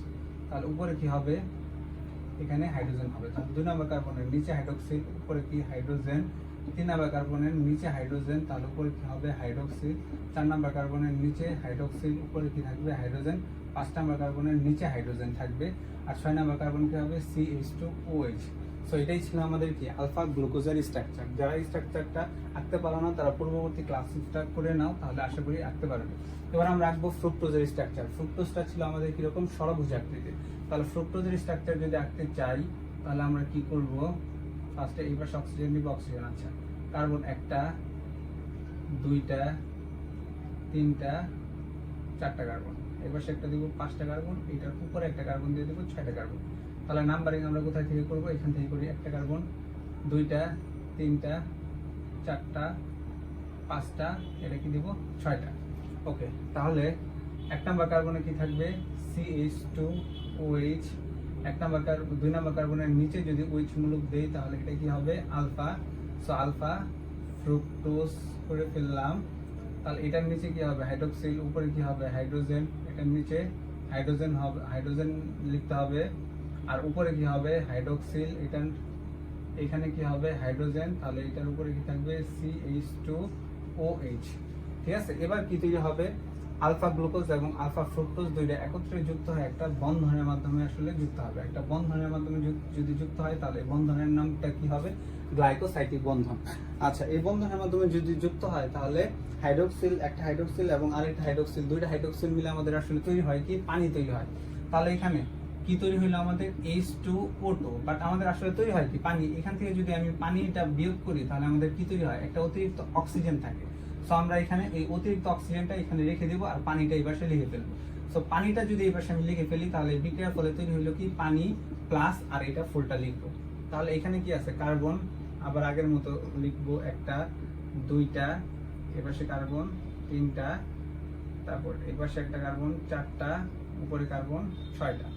তাহলে উপরে কি হবে, এখানে হাইড্রোজেন হবে। তাহলে 2 নম্বর কার্বনের নিচে হাইড্রোক্সিল, উপরে কি হাইড্রোজেন। 3 নম্বর কার্বনের নিচে হাইড্রোজেন, তাহলে উপরে কি হবে হাইড্রোক্সিল। 4 নম্বর কার্বনের নিচে হাইড্রোক্সিল, উপরে কি থাকবে হাইড্রোজেন। 5 নম্বর কার্বনের নিচে হাইড্রোজেন থাকবে, আর 6 নম্বর কার্বন কি হবে CH2OH। সো এটাই ছিল আমাদের কি আলফা গ্লুকোজের স্ট্রাকচার। যারা এই স্ট্রাকচারটা আঁকতে পারো না তারা পূর্ববর্তী ক্লাসটা করে নাও, তাহলে আশা করি আঁকতে পারবে। এবার আমরা আঁকবো ফ্রুক্টোজের স্ট্রাকচার। ফ্রুক্টোজটা ছিল আমাদের কিরকম, ষড়ভুজ আকৃতির। তাহলে ফ্রুক্টোজের স্ট্রাকচার যদি আঁকতে চাই তাহলে আমরা কি করব, ফার্স্টে এই পাশে অক্সিজেন দিব, অক্সিজেন, আচ্ছা কার্বন 1টা 2টা 3টা 4টা কার্বন, এই পাশে একটা দিব 5টা কার্বন, এটার উপরে একটা কার্বন দিয়ে দেবো 6টা কার্বন। তাহলে নাম্বারিং আমরা কোথায় থেকে করব, এখান থেকে করি। 1টা কার্বন 2টা 3টা 4টা 5টা, এটা কি দিব 6টা। ওকে, তাহলে 1 নম্বর কার্বনে কি থাকবে CH2OH। 2 নম্বর কার্বনের নিচে যদি OH মূলক দেই তাহলে এটা কি হবে আলফা। সো আলফা ফ্রুক্টোজ করে ফেললাম। তাহলে এটার নিচে কি হবে হাইড্রোক্সিল, উপরে কি হবে হাইড্রোজেন, এটার নিচে হাইড্রোজেন হবে, হাইড্রোজেন লিখতে হবে, আর উপরে কি হবে হাইড্রোক্সিল, এটার এখানে কি হবে হাইড্রোজেন, তাহলে এটার উপরে কি থাকবে CH2OH। ঠিক আছে, এবার কি তৈরি হবে, আলফা গ্লুকোজ এবং আলফা ফ্রুক্টোজ দুইটা একত্রে যুক্ত হয় একটা বন্ধনের মাধ্যমে আসলে যুক্ত হবে। একটা বন্ধনের মাধ্যমে যদি যুক্ত হয় তাহলে বন্ধনের নামটা কি হবে, গ্লাইকোসাইটিক বন্ধন। আচ্ছা, এই বন্ধনের মাধ্যমে যদি যুক্ত হয় তাহলে হাইড্রোক্সিল, একটা হাইড্রোক্সিল এবং আরেকটা হাইড্রোক্সিল, দুইটা হাইড্রোক্সিল মিলে আমাদের আসলে তৈরি হয় কি, পানি তৈরি হয়। তাহলে এখানে কি তৈরি হলো আমাদের H2O2, বাট আমাদের আসলে তৈরি হয় কি পানি। এখান থেকে যদি আমি পানিটা বিয়োগ করি তাহলে আমাদের কি তৈরি হয়, একটা অতিরিক্ত অক্সিজেন থাকে। সো আমরা এখানে এই অতিরিক্ত অক্সিজেনটা এখানে রেখে দেবো আর পানিটা এই পাশে লিখে ফেলবো। সো পানিটা যদি এই পাশে আমি লিখে ফেলি তাহলে বিক্রিয়ার ফলে তৈরি হলো কি পানি প্লাস, আর এটা ফুলটা লিখবো তাহলে এখানে কি আছে কার্বন, আবার আগের মতো লিখবো একটা, দুইটা, এপাশে কার্বন তিনটা, তারপর এপাশে একটা কার্বন চারটা, উপরে কার্বন ছয়টা,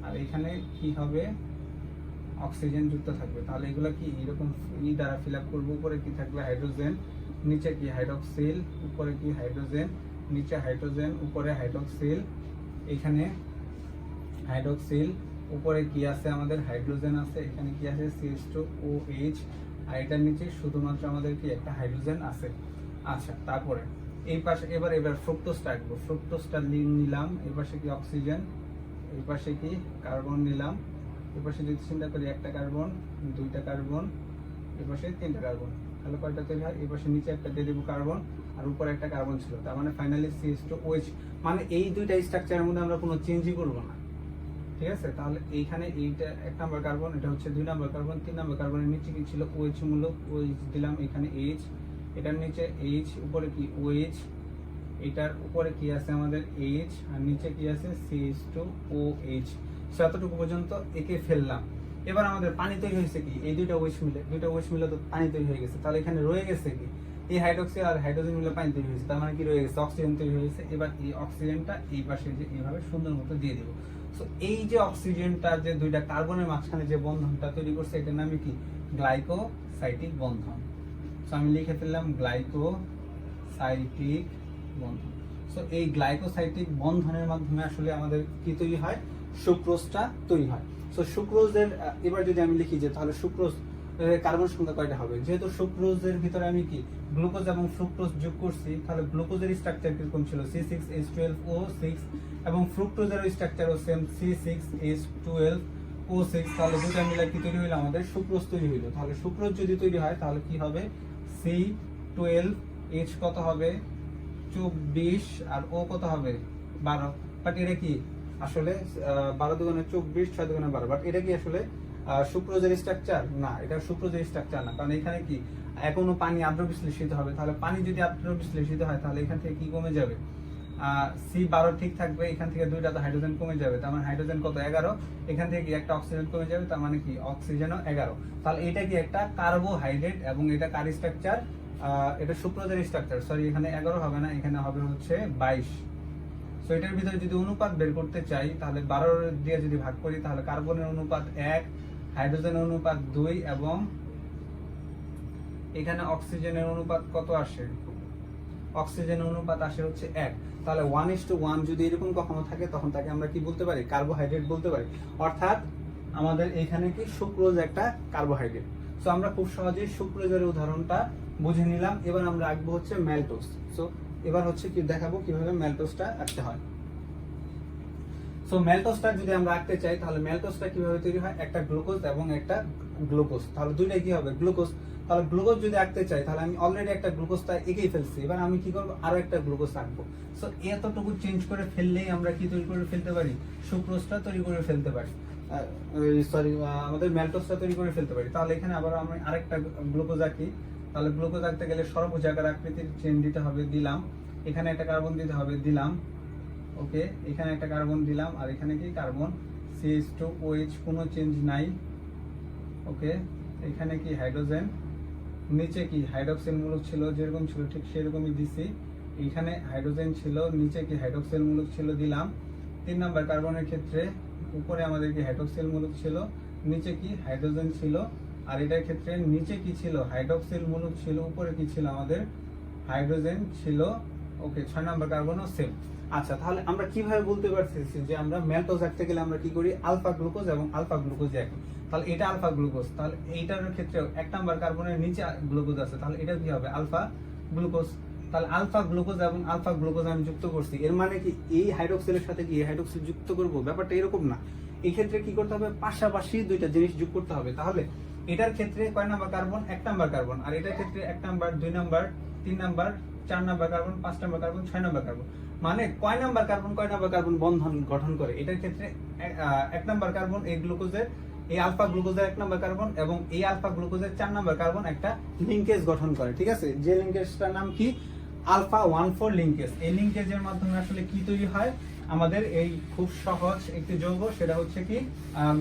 আর এখানে কি হবে অক্সিজেন যুক্ত থাকবে। তাহলে এগুলো কি এরকম দ্বারা ফিল আপ করবো। উপরে কি থাকবে হাইড্রোজেন, নিচে কি হাইড্রক্সিল, উপরে কি হাইড্রোজেন, নিচে হাইড্রোজেন, উপরে হাইড্রক্সিল, এখানে হাইড্রক্সিল, উপরে কি আছে আমাদের হাইড্রোজেন আছে, এখানে কি আছে CH2OH, আর এটার নিচে শুধুমাত্র আমাদের কি একটা হাইড্রোজেন আছে। আচ্ছা, তারপরে এই পাশে এবার ফ্রুক্টোজটা আঁকবো। ফ্রুক্টোজটা নিলাম, এই পাশে কি অক্সিজেন, এই পাশে কি কার্বন নিলাম, এই পাশে যদি চিন্তা করি একটা কার্বন, দুইটা কার্বন, এই পাশে তিনটা কার্বন, তাহলে কয়টা তৈরি হয়, এই পাশে নিচে একটা দিয়ে দেবো কার্বন, আর উপরে একটা কার্বন ছিল, তার মানে ফাইনালি CH2OH। মানে এই দুইটা স্ট্রাকচারের মধ্যে আমরা কোনো চেঞ্জই করবো না, ঠিক আছে। তাহলে এইখানে এইটা 1 নাম্বার কার্বন, এটা হচ্ছে 2 নাম্বার কার্বন, 3 নাম্বার কার্বনের নিচে কি ছিল OH মূলক, OH দিলাম, এখানে H, এটার নিচে H, উপরে কি OH, এটার উপরে কি আছে আমাদের H, আর নিচে কি আছে CH2OH। এতটুকু পর্যন্ত একে ফেললাম। এবার আমাদের পানি তৈরি হয়েছে কি, এই দুইটা OH মিলে তো পানি তৈরি হয়ে গেছে। তাহলে এখানে রয়ে গেছে কি, এই হাইড্রোক্সিল আর হাইড্রোজেন মিলে পানি তৈরি হয়েছে, তার মানে কি রয়ে গেছে অক্সিজেন তৈরি হয়েছে। এবার এই অক্সিজেনটা এই পাশে যে এইভাবে সুন্দর মতো দিয়ে দিব। সো এই যে অক্সিজেনটা যে দুইটা কার্বনের মাঝখানে যে বন্ধনটা তৈরি করছে, এটার নামে কি গ্লাইকোসাইটিক বন্ধন। সো আমি লিখে ফেললাম গ্লাইকোসাইটিক বন্ধন। সো এই গ্লাইকোসাইটিক বন্ধনের মাধ্যমে আসলে আমাদের কি তৈরি হয়, সুক্রোজটা তৈরি হয়। সো সুক্রোজের এবার যদি আমি লিখি যে তাহলে সুক্রোজ কার্বন সংখ্যা কয়টা হবে, যেহেতু সুক্রোজের ভিতরে আমি কি গ্লুকোজ এবং ফ্রুক্টোজ যোগ করছি, তাহলে গ্লুকোজের স্ট্রাকচার কিরকম ছিল C6H12O6, এবং ফ্রুক্টোজের স্ট্রাকচারও সেম C6H12O6। তাহলে দুটো মিলে কি তৈরি হইলো, আমাদের সুক্রোজ তৈরি হইলো। তাহলে সুক্রোজ যদি তৈরি হয় তাহলে কি হবে, C12H কত হবে 24, আর ও কত হবে 12। বাট এটা কি আসলে 12 দুগুণে 24, 6 দুগুণে 12, বাট এটা কি আসলে সুক্রোজের স্ট্রাকচার না, এটা সুক্রোজের স্ট্রাকচার না, কারণ এখানে কি এখনো পানি আদ্র বিশ্লেষিত হবে। তাহলে পানি যদি আদ্র বিশ্লেষিত হয় তাহলে এখান থেকে কি কমে যাবে, C12 ঠিক থাকবে, এখান থেকে দুইটা তো হাইড্রোজেন কমে যাবে, তার মানে হাইড্রোজেন কত 11, এখান থেকে কি একটা অক্সিজেন কমে যাবে, তার মানে কি অক্সিজেনও 11। তাহলে এটা কি একটা কার্বোহাইড্রেট, এবং এটা কার স্ট্রাকচার, এটা সুক্রোজের স্ট্রাকচার। সরি, এখানে 11 হবে না, এখানে হবে হচ্ছে 22। সো এটার ভিতরে যদি অনুপাত বের করতে চাই তাহলে 12 দিয়ে যদি ভাগ করি তাহলে কার্বনের অনুপাত 1, হাইড্রোজেনের অনুপাত 2, এবং এখানে অক্সিজেনের অনুপাত কত আসে, অক্সিজেনের অনুপাত আসে হচ্ছে 1। তাহলে 1:1 যদি এরকম কখনো থাকে তখন তাকে আমরা কি বলতে পারি, কার্বোহাইড্রেট বলতে পারি। অর্থাৎ আমাদের এখানে কি সুক্রোজ একটা কার্বোহাইড্রেট। সো আমরা খুব সহজেই সুক্রোজের উদাহরণটা বুঝে নিলাম। এবার আমরা আঁকবো হচ্ছে ম্যালটোজ। সো এবার হচ্ছে কি দেখাবো কিভাবে ম্যালটোজটা আঁকতে হয়। সো ম্যালটোজটা যদি আমরা আঁকতে চাই তাহলে ম্যালটোজটা কিভাবে তৈরি হয়, একটা গ্লুকোজ এবং একটা গ্লুকোজ, তাহলে দুইটাই কি হবে গ্লুকোজ। তাহলে গ্লুকোজ যদি আঁকতে চাই তাহলে আমি অলরেডি একটা গ্লুকোজটা এঁকেই ফেলছি, এবার আমি কি করবো আরো একটা গ্লুকোজ আঁকবো। সো এতটুকু চেঞ্জ করে ফেললেই আমরা কি তৈরি করে ফেলতে পারি, সুক্রোজটা তৈরি করে ফেলতে পারি, সরি আমাদের ম্যালটোজটা তৈরি করে ফেলতে পারি। তাহলে এখানে আবার আমি আরেকটা গ্লুকোজ আঁকি। তাহলে গ্লুকোজ আঁকতে গেলে ষড়ভুজাকার আকৃতির চেন দিতে হবে, দিলাম, এখানে একটা কার্বন দিতে হবে, দিলাম, ওকে, এখানে একটা কার্বন দিলাম, আর এখানে কি কার্বন CH2OH, কোনো চেঞ্জ নাই, ওকে, এখানে কি হাইড্রোজেন, নিচে কি হাইড্রক্সিল মূলক ছিল যেরকম ছিল ঠিক সেরকমই দিছি, এখানে হাইড্রোজেন ছিল, নিচে কি হাইড্রক্সিল মূলক ছিল দিলাম। 3 নাম্বার কার্বনের ক্ষেত্রে উপরে আমাদের কি হাইড্রক্সিল মূলক ছিল, নিচে কি হাইড্রোজেন ছিল, আর এটার ক্ষেত্রে নিচে কি ছিল হাইড্রক্সিল মূলক ছিল, উপরে কি ছিল আমাদের হাইড্রোজেন ছিল, ওকে। 6 নাম্বার কার্বনও সেম। আচ্ছা, তাহলে আমরা কিভাবে বলতে পারতেছি যে আমরা ম্যালটোজ আঁকতে গেলে আমরা কি করি, আলফা গ্লুকোজ এবং আলফা গ্লুকোজ আঁকি। তাহলে এটা আলফা গ্লুকোজ, তাহলে এইটার ক্ষেত্রে 1 নাম্বার কার্বনের নিচে গ্লুকোজ আছে, তাহলে এটা কি হবে আলফা গ্লুকোজ। তাহলে আলফা গ্লুকোজ এবং আলফা গ্লুকোজ আমি যুক্ত করছি, এর মানে কি এই হাইড্রক্সিলের সাথে কি হাইড্রক্সিল যুক্ত করব, ব্যাপারটা এরকম না। এই ক্ষেত্রে কি করতে হবে, পাশাপাশি দুইটা জিনিস যোগ করতে হবে। তাহলে এটার ক্ষেত্রে কয় নাম্বার কার্বন, 1 নাম্বার কার্বন, আর এটার ক্ষেত্রে 1 number, 2 number, 3 number, 4 number carbon, 5 number carbon, 6 number carbon. মানে কয় নাম্বার কার্বন বন্ধন গঠন করে, এটার ক্ষেত্রে 1 নাম্বার কার্বন এই গ্লুকোজের, এই আলফা গ্লুকোজের 1 নাম্বার কার্বন, এবং এই আলফা গ্লুকোজের 4 নাম্বার কার্বন একটা লিংকেজ গঠন করে, ঠিক আছে। যে লিংকেজটার নাম কি, আলফা 1,4 লিংকেজ। এই লিংকেজের মাধ্যমে আসলে কি তৈরি হয়, আমাদের এই খুব সহজ একটি যৌগ, সেটা হচ্ছে কি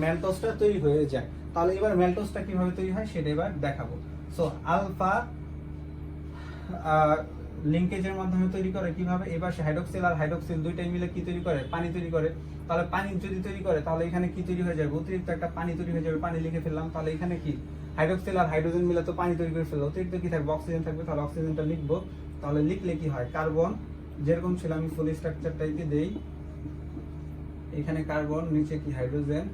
ম্যালটোজটা তৈরি হয়ে যায়। তাহলে এবার ম্যালটোসটা কিভাবে তৈরি হয় সেটা এবার দেখাবো। সো আলফা লিঙ্কেজের মাধ্যমে তৈরি করে কিভাবে, এবার সে হাইড্রোক্সিল আর হাইড্রোক্সিল দুইটাই মিলে কি তৈরি করে, পানি তৈরি করে। তাহলে পানি যদি তৈরি করে তাহলে এখানে কি তৈরি হয়ে যাবে, অতিরিক্ত একটা পানি তৈরি হয়ে যাবে, পানি লিখে ফেললাম। তাহলে এখানে কি হাইড্রোক্সিল আর হাইড্রোজেন মিলে তো পানি তৈরি করে ফেললো, অতিরিক্ত কি থাকবে, অক্সিজেন থাকবে। তাহলে অক্সিজেনটা লিখবো। তাহলে লিখলে কি হয়, কার্বন যেরকম ছিল আমি ফুল স্ট্রাকচারটাকে দেই, এখানে কার্বন, নিচে কি হাইড্রোজেন,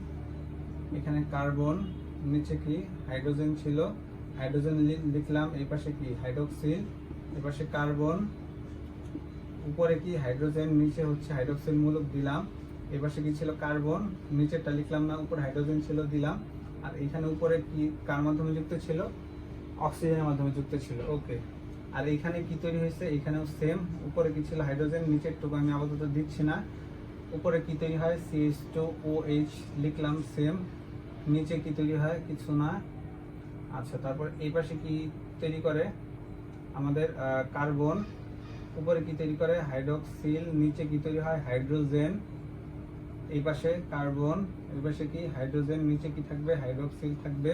এখানে কার্বন, নিচে কি হাইড্রোজেন ছিল, হাইড্রোজেন লিখলাম, এই পাশে কি হাইড্রোক্সিল, এই পাশে কার্বন, উপরে কি হাইড্রোজেন, নিচে হচ্ছে হাইড্রোক্সিল মূলক দিলাম, এই পাশে কি ছিল কার্বন, নিচেরটা লিখলাম না, উপরে হাইড্রোজেন ছিল দিলাম, আর এখানে উপরে কি কার মাধ্যমে যুক্ত ছিল, অক্সিজেনের মাধ্যমে যুক্ত ছিল। ওকে, আর এইখানে কি তৈরি হয়েছে, এখানেও সেম, উপরে কি ছিল হাইড্রোজেন, নিচের টুকু আমি আপাতত দিচ্ছি না, উপরে কি তৈরি হয় CH2OH লিখলাম সেম, নিচে কি তৈরি হয় কিছু না। আচ্ছা, তারপর এই পাশে কি তৈরি করে আমাদের কার্বন, উপরে কি তৈরি করে হাইড্রোক্সিল, নিচে কি তৈরি হয় হাইড্রোজেন, এই পাশে কার্বন, এই পাশে কি হাইড্রোজেন, নিচে কি থাকবে হাইড্রোক্সিল থাকবে,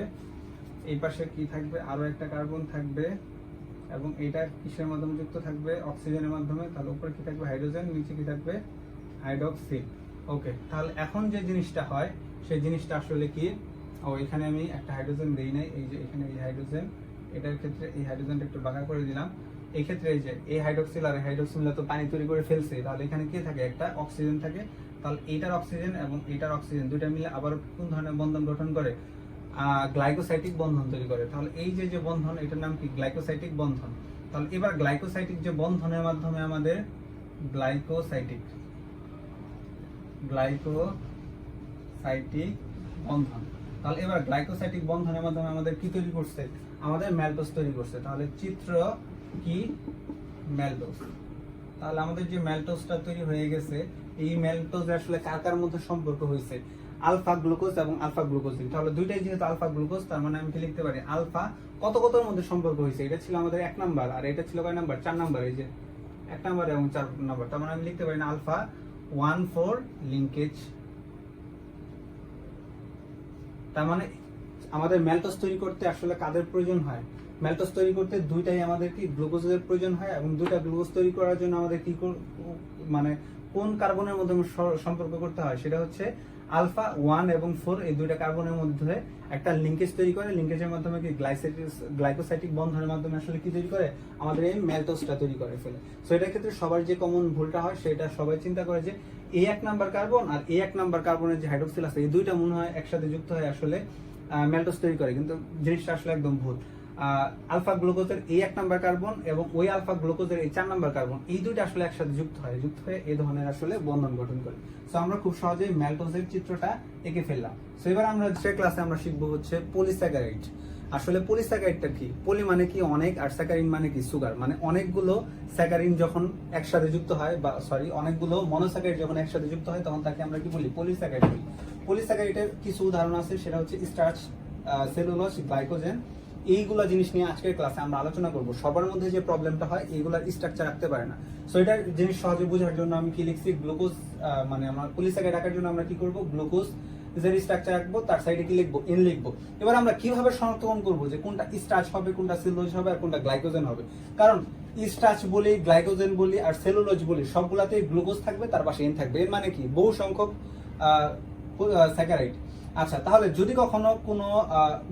এই পাশে কি থাকবে আরো একটা কার্বন থাকবে, এবং এটা কিসের মাধ্যমে যুক্ত থাকবে, অক্সিজেনের মাধ্যমে। তাহলে উপরে কি থাকবে হাইড্রোজেন, নিচে কি থাকবে হাইড্রোক্সিল। ওকে, তাহলে এখন যে জিনিসটা হয় সেই জিনিসটা আসলে কি, এখানে আমি একটা হাইড্রোজেন দেই নাই, এই যে এখানে এই হাইড্রোজেন, এটার ক্ষেত্রে এই হাইড্রোজেনটা একটু বাঁকা করে দিলাম। এই ক্ষেত্রে এই যে এই হাইড্রোক্সিল আর হাইড্রোক্সিল তো পানি তৈরি করে ফেলছে, তাহলে এখানে কি থাকে একটা অক্সিজেন থাকে। তাহলে এইটার অক্সিজেন এবং এইটার অক্সিজেন দুইটা মিলে আবার কোন ধরনের বন্ধন গঠন করে, গ্লাইকোসাইটিক বন্ধন তৈরি করে। তাহলে এই যে যে বন্ধন, এটার নাম কি গ্লাইকোসাইটিক বন্ধন। তাহলে এবার গ্লাইকোসাইটিক যে বন্ধনের মাধ্যমে আমাদের গ্লাইকোসাইটিক বন্ধন, তাহলে এবার গ্লাইকোসাইটিক বন্ধনের মাধ্যমে আমাদের কি তৈরি করছে, আমাদের ম্যালটোস তৈরি করছে। তাহলে চিত্র কি ম্যালটোস। তাহলে আমাদের যে ম্যালটোসটা তৈরি হয়ে গেছে, এই ম্যালটোস আসলে কার কার মধ্যে সম্পর্ক হয়েছে, আলফা গ্লুকোজ এবং আলফা গ্লুকোজিন। তাহলে দুইটাই যেহেতু আলফা গ্লুকোজ, তার মানে আমি কি লিখতে পারি আলফা কতর মধ্যে সম্পর্ক হয়েছে, এটা ছিল আমাদের 1 নাম্বার, আর এটা ছিল কয় নাম্বার, 4 নাম্বার, এই যে 1 নাম্বার এবং 4 নাম্বার। তার মানে আমি লিখতে পারি না আলফা 1,4 লিঙ্কেজ। তার মানে আমাদের ম্যালটোস তৈরি করতে আসলে কাদের প্রয়োজন হয়, ম্যালটোস তৈরি করতে দুইটাই আমাদের কি গ্লুকোজের প্রয়োজন হয়, এবং দুইটা গ্লুকোজ তৈরি করার জন্য আমাদের কি মানে কোন কার্বনের মধ্যে সম্পর্ক করতে হয়, সেটা হচ্ছে আলফা 1 এবং 4 এই দুইটা কার্বনের মধ্যে একটা লিঙ্কেজ তৈরি করে, লিঙ্কেজের মাধ্যমে কি গ্লাইকোসাইটিক বন্ধনের মাধ্যমে আসলে কি তৈরি করে, আমাদের এই ম্যালটোসটা তৈরি করে ফেলে। সো এটার ক্ষেত্রে সবার যে কমন ভুলটা হয় সেটা সবাই চিন্তা করে যে এই 1 নাম্বার কার্বন আর এই 1 নাম্বার কার্বনের যে হাইড্রোক্সিল আছে, এই দুইটা মনে হয় একসাথে যুক্ত হয়ে আসলে ম্যালটোস তৈরি করে, কিন্তু জিনিসটা আসলে একদম ভুল। আলফা গ্লুকোজের এই 1 নাম্বার কার্বন এবং ওই আলফা গ্লুকোজের এই 4 নাম্বার কার্বন, এই দুইটা আসলে একসাথে যুক্ত হয়ে এই ধরনের আসলে বন্ধন গঠন করে। সো আমরা খুব সহজেই ম্যালটোসের চিত্রটা এঁকে ফেললাম। সো এবার আমরা যে ক্লাসে আমরা শিখবো হচ্ছে পলিস্যাকারাইড। আসলে পলিস্যাকারাইডটা কি, পলি মানে কি অনেক, আর স্যাকারিন মানে কি সুগার, মানে অনেকগুলো স্যাকারিন যখন একসাথে যুক্ত হয়, বা সরি অনেকগুলো মনোস্যাকারাইড যখন একসাথে যুক্ত হয় তখন তাকে আমরা কি বলি, পলিস্যাকারাইড বলি। পলিস্যাকারাইডের কিছু উদাহরণ আছে, সেটা হচ্ছে স্টার্চ, সেলুলোজ, গ্লাইকোজেন। এইগুলা জিনিস নিয়ে আজকের ক্লাসে আমরা আলোচনা করব। সবার মধ্যে যে প্রবলেমটা হয়, এইগুলার স্ট্রাকচার রাখতে পারে না। সো এটা জিনিস সহজে বোঝার জন্য আমি কি লিখছি, গ্লুকোজ মানে আমরা পলিস্যাকারাইড রাখার জন্য আমরা কি করব, গ্লুকোজ এর স্ট্রাকচার রাখবো, তার সাইডে কি লিখবো, এন লিখবো। এবার আমরা কিভাবে শনাক্তকরণ করব যে কোনটা স্টার্চ হবে, কোনটা সেলুলোজ হবে, আর কোনটা গ্লাইকোজেন হবে। কারণ স্টার্চ বলি, গ্লাইকোজেন বলি আর সেলুলোজ বলি, সবগুলাতেই গ্লুকোজ থাকবে, তার পাশে এন থাকবে। এর মানে কি বহু সংখ্যক স্যাকারাইড। আচ্ছা, তাহলে যদি কখনো কোনো